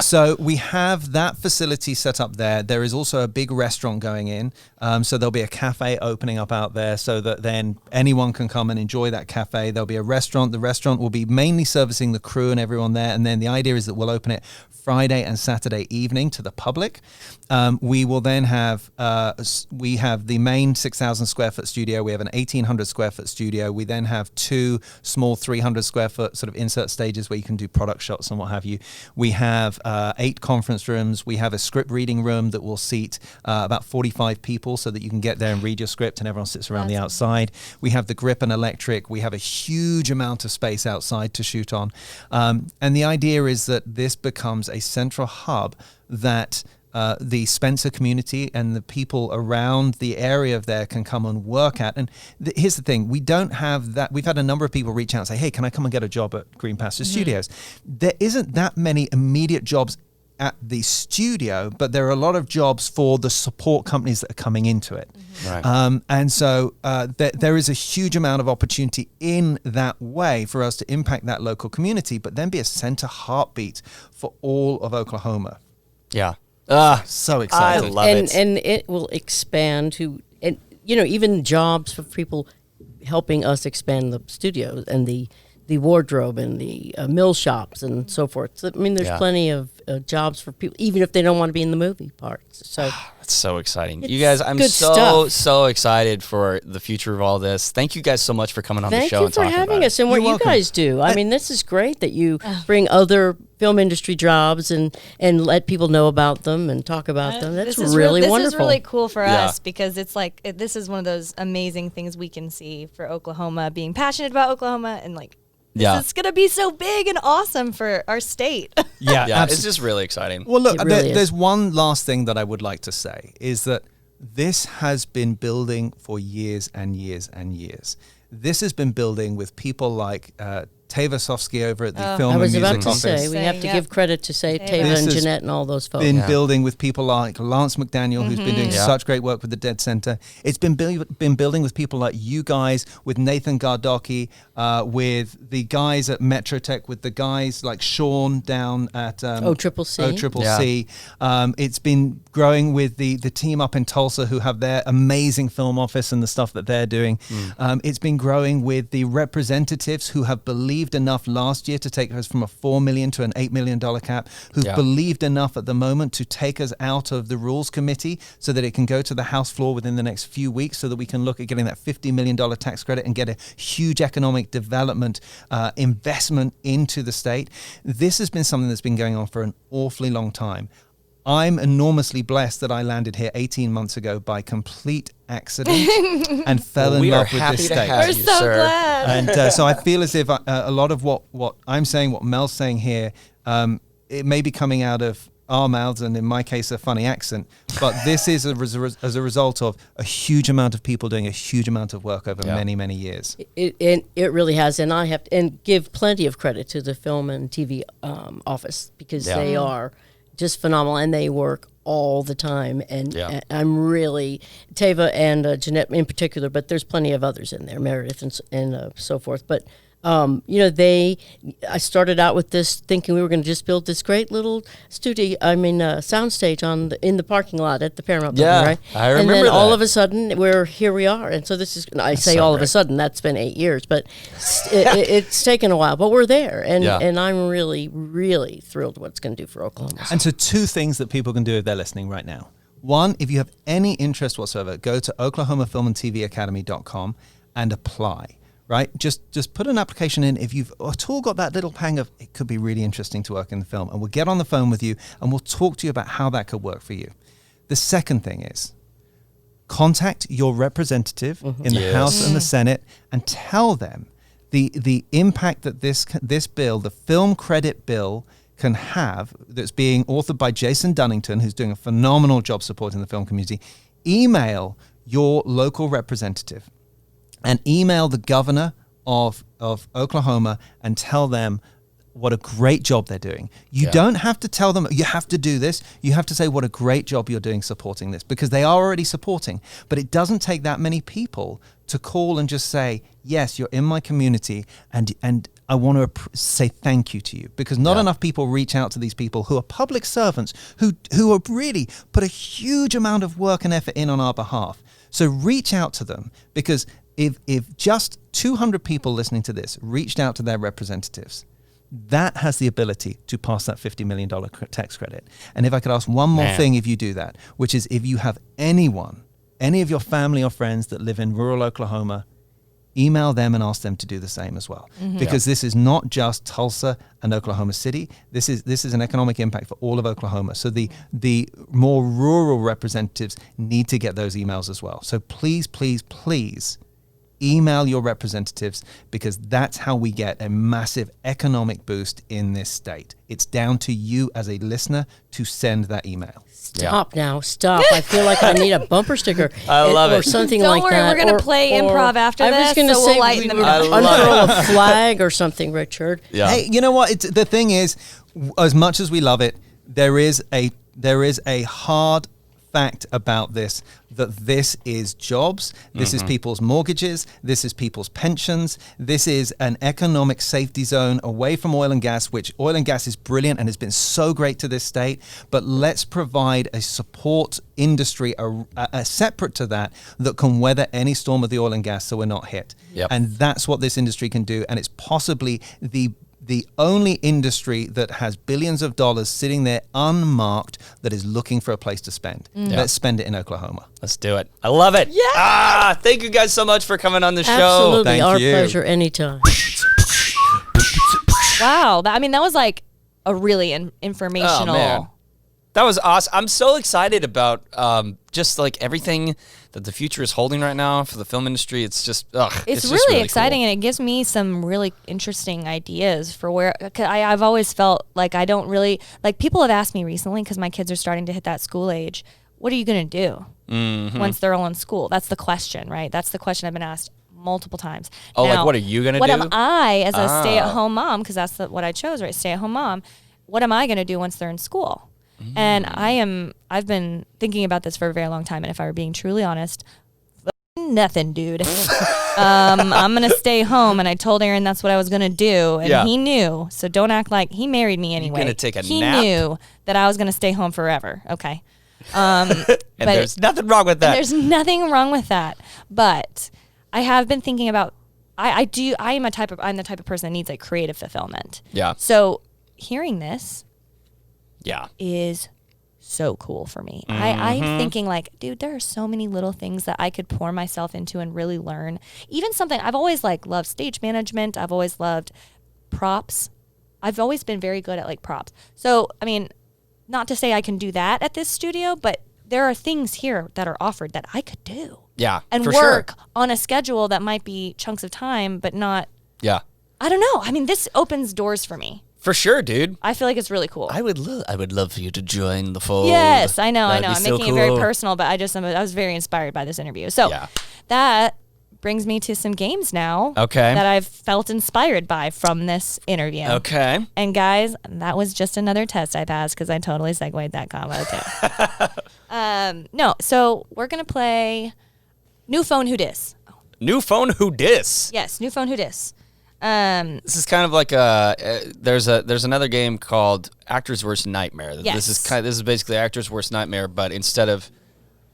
So we have that facility set up there. There is also a big restaurant going in. So there'll be a cafe opening up out there so that then anyone can come and enjoy that cafe. There'll be a restaurant. The restaurant will be mainly servicing the crew and everyone there. And then the idea is that we'll open it Friday and Saturday evening to the public. We will then have we have the main 6,000 square foot studio. We have an 1,800 square foot studio. We then have 2 small 300 square foot sort of insert stages where you can do product shots and what have you. We have 8 conference rooms. We have a script reading room that will seat about 45 people so that you can get there and read your script and everyone sits around the outside. We have the grip and electric. We have a huge amount of space outside to shoot on. And the idea is that this becomes a central hub that the Spencer community and the people around the area of there can come and work at. And here's the thing, we don't have that. We've had a number of people reach out and say, hey, can I come and get a job at Green Pasture Studios? There isn't that many immediate jobs at the studio, but there are a lot of jobs for the support companies that are coming into it. Right. And so there is a huge amount of opportunity in that way for us to impact that local community, but then be a center heartbeat for all of Oklahoma. Yeah. So excited. I love it. And it will expand to, and even jobs for people helping us expand the studios and the wardrobe and the mill shops and so forth. So, I mean, there's plenty of jobs for people, even if they don't want to be in the movie parts. So That's so exciting. It's You guys, I'm good so stuff. excited for the future of all this. Thank you guys so much for coming on the Thank show you and for talking having about us and what You're you welcome. guys do. I mean, this is great that you bring other film industry jobs and let people know about them and talk about them. That's really wonderful. This is really cool for Yeah. us because it's like this is one of those amazing things we can see for Oklahoma, being passionate about Oklahoma and like Yeah. it's gonna be so big and awesome for our state. Yeah, Yeah, absolutely. it's just really exciting. Well, look, It really is. there's one last thing that I would like to say is that this has been building for years and years and years. This has been building with people like Tava Sofsky over at the Film I was and about Music to Office. say, we have to Yep. give credit to Tava This and has Jeanette and all those folks. Been building with people like Lance McDaniel, who's been doing Yeah. such great work with the Dead Center. It's been building with people like you guys, with Nathan Gardoki, with the guys at Metrotech, with the guys like Sean down at OCCC. It's been growing with the team up in Tulsa who have their amazing film office and the stuff that they're doing. It's been growing with the representatives who have believed enough last year to take us from a $4 million to an $8 million cap, who've believed enough at the moment to take us out of the rules committee so that it can go to the House floor within the next few weeks so that we can look at getting that $50 million tax credit and get a huge economic development investment into the state. This has been something that's been going on for an awfully long time. I'm enormously blessed that I landed here 18 months ago by complete accident and fell in We are love with happy this to state. have We're you, so sir. glad. And so I feel as if a lot of what I'm saying, what Mel's saying here, it may be coming out of our mouths and in my case a funny accent, but this is as a result of a huge amount of people doing a huge amount of work over many years. It really has, and I have to give plenty of credit to the film and TV office because they are just phenomenal and they work all the time. And I'm really Tava and Jeanette in particular, but there's plenty of others in there, Meredith and so forth. But I started out with this thinking we were going to just build this great little soundstage in the parking lot at the Paramount Building, right? I remember And then all that. of a sudden, here we are. And so this is, I say so all of a great. sudden, that's been 8 years, but it's taken a while, but we're there. And I'm really, really thrilled what it's going to do for Oklahoma. And so 2 things that people can do if they're listening right now. One, if you have any interest whatsoever, go to oklahomafilmandtvacademy.com and apply. Right? Just put an application in if you've at all got that little pang of it could be really interesting to work in the film, and we'll get on the phone with you and we'll talk to you about how that could work for you. The second thing is contact your representative in the House and the Senate and tell them the impact that this bill, the film credit bill, can have, that's being authored by Jason Dunnington, who's doing a phenomenal job supporting the film community. Email your local representative and email the governor of Oklahoma and tell them what a great job they're doing. You don't have to tell them, you have to do this. You have to say what a great job you're doing supporting this, because they are already supporting. But it doesn't take that many people to call and just say, yes, you're in my community and I want to say thank you to you, because not enough people reach out to these people who are public servants who have really put a huge amount of work and effort in on our behalf. So reach out to them, because if just 200 people listening to this reached out to their representatives, that has the ability to pass that $50 million tax credit. And if I could ask one more thing, if you do that, which is if you have any of your family or friends that live in rural Oklahoma, email them and ask them to do the same as well. Because this is not just Tulsa and Oklahoma City. This is an economic impact for all of Oklahoma. So the more rural representatives need to get those emails as well. So please, please, please email your representatives, because that's how we get a massive economic boost in this state. It's down to you as a listener to send that email. Stop now. Stop. I feel like I need a bumper sticker. I love or it. something Don't like worry, that. we're gonna Or- play or- improv after I was this, gonna so say we'll lighten we the would mood. unfurl a flag or something, Richard. Yeah. Hey, you know what? The thing is, as much as we love it, there is a hard fact about this, that this is jobs, this is people's mortgages, this is people's pensions, this is an economic safety zone away from oil and gas, which oil and gas is brilliant and has been so great to this state, but let's provide a support industry a separate to that can weather any storm of the oil and gas so we're not hit. Yep. And that's what this industry can do, and it's possibly the only industry that has billions of dollars sitting there unmarked that is looking for a place to spend. Let's spend it in Oklahoma. Let's do it. I love it. Yeah. Thank you guys so much for coming on the show. Absolutely. Thank Our you. pleasure anytime. Wow. That was like a really informational. Oh, man. That was awesome. I'm so excited about just like everything that the future is holding right now for the film industry. It's just, It's just really exciting, cool. and it gives me some really interesting ideas for where. Cause I've always felt like I don't really like. People have asked me recently, because my kids are starting to hit that school age. What are you going to do once they're all in school? That's the question, right? That's the question I've been asked multiple times. Oh, Now, like what are you going to do? What am I as a stay-at-home mom? Because that's what I chose, right? Stay-at-home mom. What am I going to do once they're in school? And I've been thinking about this for a very long time. And if I were being truly honest, nothing, dude. I'm going to stay home. And I told Aaron that's what I was going to do. And he knew. So don't act like he married me anyway. gonna take a he nap? knew that I was going to stay home forever. Okay. And but- there's nothing wrong with that. There's nothing wrong with that. But I have been thinking about, I'm the type of person that needs like creative fulfillment. Yeah. So hearing this Yeah. is so cool for me. I'm thinking like, dude, there are so many little things that I could pour myself into and really learn. Even something I've always like loved stage management. I've always loved props. I've always been very good at like props. So, I mean, not to say I can do that at this studio, but there are things here that are offered that I could do. Yeah. And for work Sure. on a schedule that might be chunks of time, but not, Yeah. I don't know. I mean, this opens doors for me. For sure, dude. I feel like it's really cool. I would love for you to join the fold. Yes, I know. That'd be I'm so making it very cool. personal, but I was very inspired by this interview. So Yeah. that brings me to some games now. Okay. That I've felt inspired by from this interview. Okay. And guys, that was just another test I passed because I totally segued that combo too. No, so we're gonna play New Phone Who Dis. New phone who dis. Yes, New Phone Who Dis. This is kind of like there's another game called Actor's Worst Nightmare. Yes. This is basically Actor's Worst Nightmare, but instead of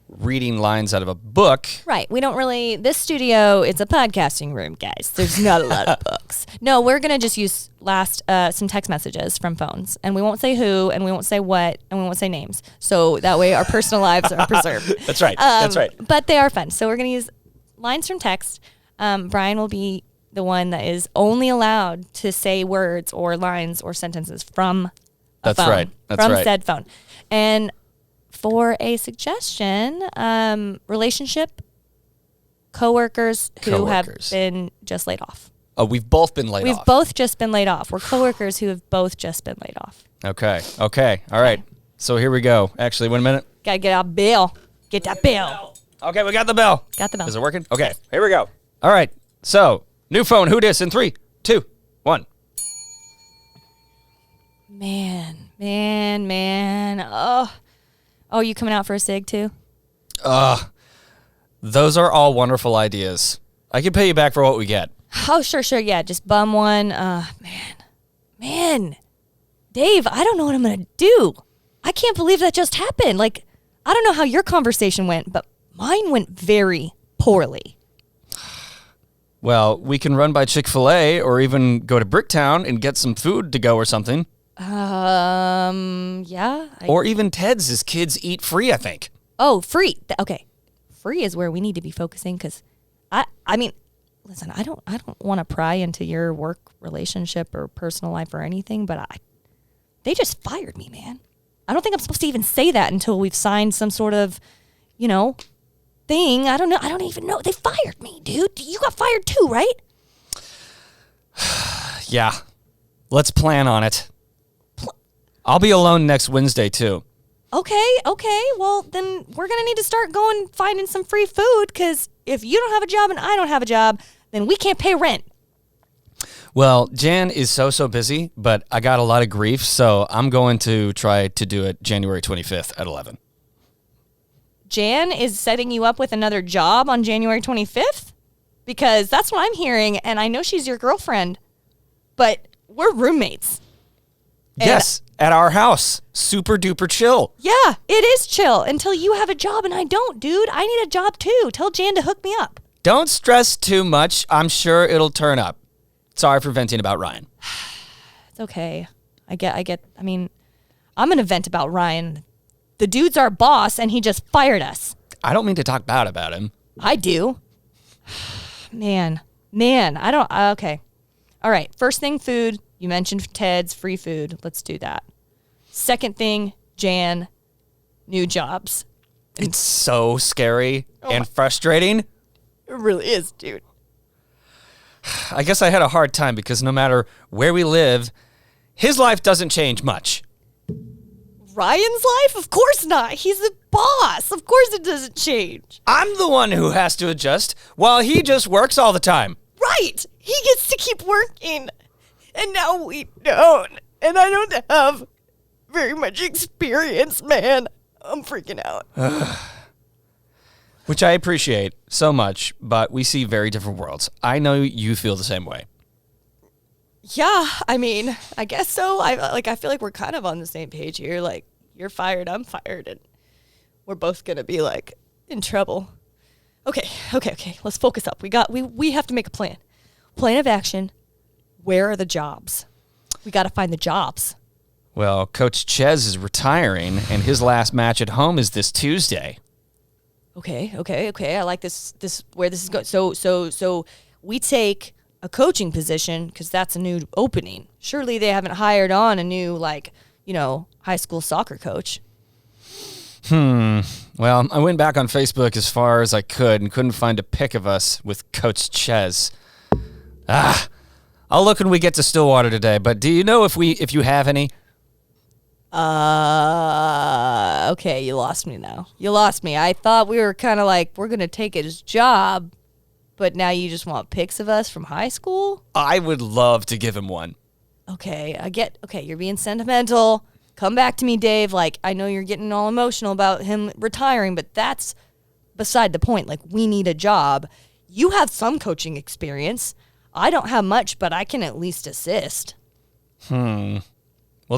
reading lines out of a book. Right. We don't really, this studio, it's a podcasting room, guys. There's not a lot of books. No, we're going to just use some text messages from phones. And we won't say who, and we won't say what, and we won't say names. So that way our personal lives are preserved. That's right. That's right. But they are fun. So we're going to use lines from text. Brian will be the one that is only allowed to say words or lines or sentences from a That's phone. right. That's from right. said phone. And for a suggestion, relationship, coworkers who have been just laid off. Oh, we've both been laid off. We've both just been laid off. We're coworkers who have both just been laid off. Okay. All right. So here we go. Actually, wait a minute. Gotta get our bill. Get that bill. Okay, we got the bell. Got the bell. Is it working? Okay, here we go. All right. So, new phone, who dis in 3, 2, 1. Man. Oh, you coming out for a cig too? Those are all wonderful ideas. I can pay you back for what we get. Oh, sure. Yeah, just bum one. Man. Dave, I don't know what I'm going to do. I can't believe that just happened. Like, I don't know how your conversation went, but mine went very poorly. Well, we can run by Chick-fil-A or even go to Bricktown and get some food to go or something. Yeah. Or even Ted's is kids eat free, I think. Oh, free. Okay. Free is where we need to be focusing because, I mean, listen, I don't want to pry into your work relationship or personal life or anything, but they just fired me, man. I don't think I'm supposed to even say that until we've signed some sort of, thing. I don't know. I don't even know. They fired me, dude. You got fired too, right? Yeah. Let's plan on it. I'll be alone next Wednesday, too. Okay. Well, then we're going to need to start finding some free food, because if you don't have a job and I don't have a job, then we can't pay rent. Well, Jan is so busy, but I got a lot of grief, so I'm going to try to do it January 25th at 11. Jan is setting you up with another job on January 25th? Because that's what I'm hearing, and I know she's your girlfriend, but we're roommates. Yes, at our house. Super duper chill. Yeah, it is chill until you have a job and I don't, dude. I need a job too. Tell Jan to hook me up. Don't stress too much. I'm sure it'll turn up. Sorry for venting about Ryan. It's okay. I mean, I'm going to vent about Ryan. The dude's our boss and he just fired us. I don't mean to talk bad about him. I do. Man, I don't, okay. All right, first thing, food. You mentioned Ted's free food. Let's do that. Second thing, Jan, new jobs. It's so scary and frustrating. It really is, dude. I guess I had a hard time because no matter where we live, his life doesn't change much. Ryan's life? Of course not. He's the boss. Of course it doesn't change. I'm the one who has to adjust while he just works all the time. Right. He gets to keep working. And now we don't. And I don't have very much experience, man. I'm freaking out. Which I appreciate so much, but we see very different worlds. I know you feel the same way. Yeah, I mean, I guess so. I feel like we're kind of on the same page here. Like, you're fired, I'm fired, and we're both gonna be like in trouble. Okay. Let's focus up. We have to make a plan. Plan of action. Where are the jobs? We got to find the jobs. Well, Coach Ches is retiring, and his last match at home is this Tuesday. Okay. I like this where this is going. So we take a coaching position because that's a new opening. Surely they haven't hired on a new, high school soccer coach. Well, I went back on Facebook as far as I could and couldn't find a pic of us with Coach Ches. I'll look when we get to Stillwater today, but do you know if you have any? Okay, you lost me now. You lost me. I thought we were kind of like, we're going to take his job, but now you just want pics of us from high school? I would love to give him one. Okay, you're being sentimental. Come back to me, Dave. Like, I know you're getting all emotional about him retiring, but that's beside the point. Like, we need a job. You have some coaching experience. I don't have much, but I can at least assist. Well,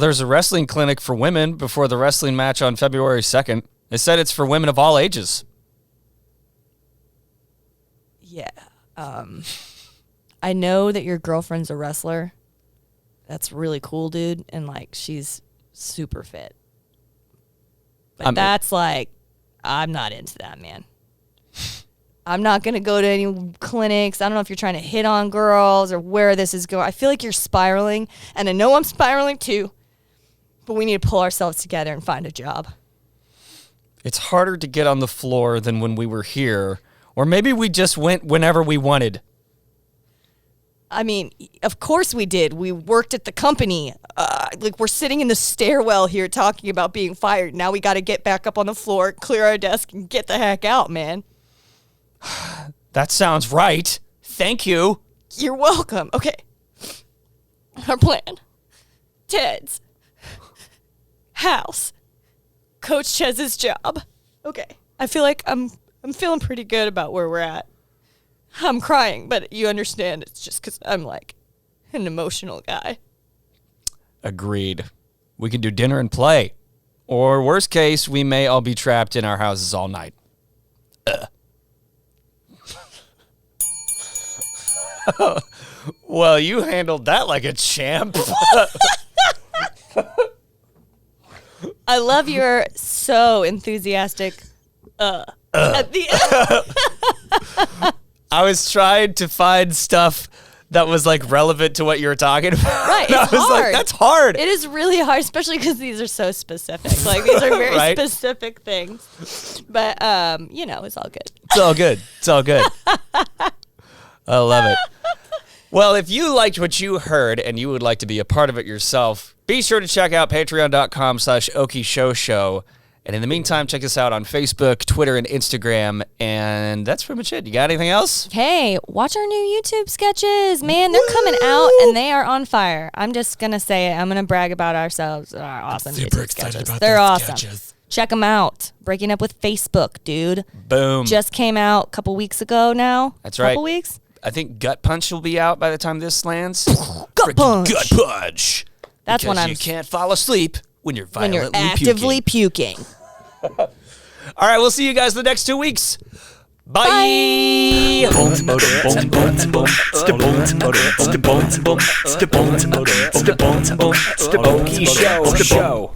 there's a wrestling clinic for women before the wrestling match on February 2nd. They said it's for women of all ages. Yeah. I know that your girlfriend's a wrestler. That's really cool, dude. And, she's super fit. But that's I'm not into that, man. I'm not going to go to any clinics. I don't know if you're trying to hit on girls or where this is going. I feel like you're spiraling, and I know I'm spiraling too, but we need to pull ourselves together and find a job. It's harder to get on the floor than when we were here, or maybe we just went whenever we wanted. I mean, of course we did. We worked at the company. We're sitting in the stairwell here talking about being fired. Now we got to get back up on the floor, clear our desk, and get the heck out, man. That sounds right. Thank you. You're welcome. Okay. Our plan. Ted's house. Coach Chez's job. Okay. I feel like I'm feeling pretty good about where we're at. I'm crying, but you understand it's just because I'm an emotional guy. Agreed. We can do dinner and play. Or worst case, we may all be trapped in our houses all night. Well, you handled that like a champ. I love your so enthusiastic at the end. I was trying to find stuff that was like relevant to what you were talking about. Right, I it's was like, hard. that's hard. It is really hard, especially because these are so specific. Like these are very Right. specific things. But it's all good. It's all good. It's all good. I love it. Well, if you liked what you heard and you would like to be a part of it yourself, be sure to check out patreon.com/Okie Show. And in the meantime, check us out on Facebook, Twitter, and Instagram. And that's pretty much it. You got anything else? Hey, watch our new YouTube sketches. Man, they're coming out and they are on fire. I'm just going to say it. I'm going to brag about ourselves. Our awesome YouTube sketches. They're awesome. Check them out. Breaking Up with Facebook, dude. Boom. Just came out a couple weeks ago now. That's right. Couple weeks? I think Gut Punch will be out by the time this lands. Gut Punch. Gut Punch. That's because when you can't fall asleep when you're violently actively puking. All right, we'll see you guys the next 2 weeks. Bye. Okie Show.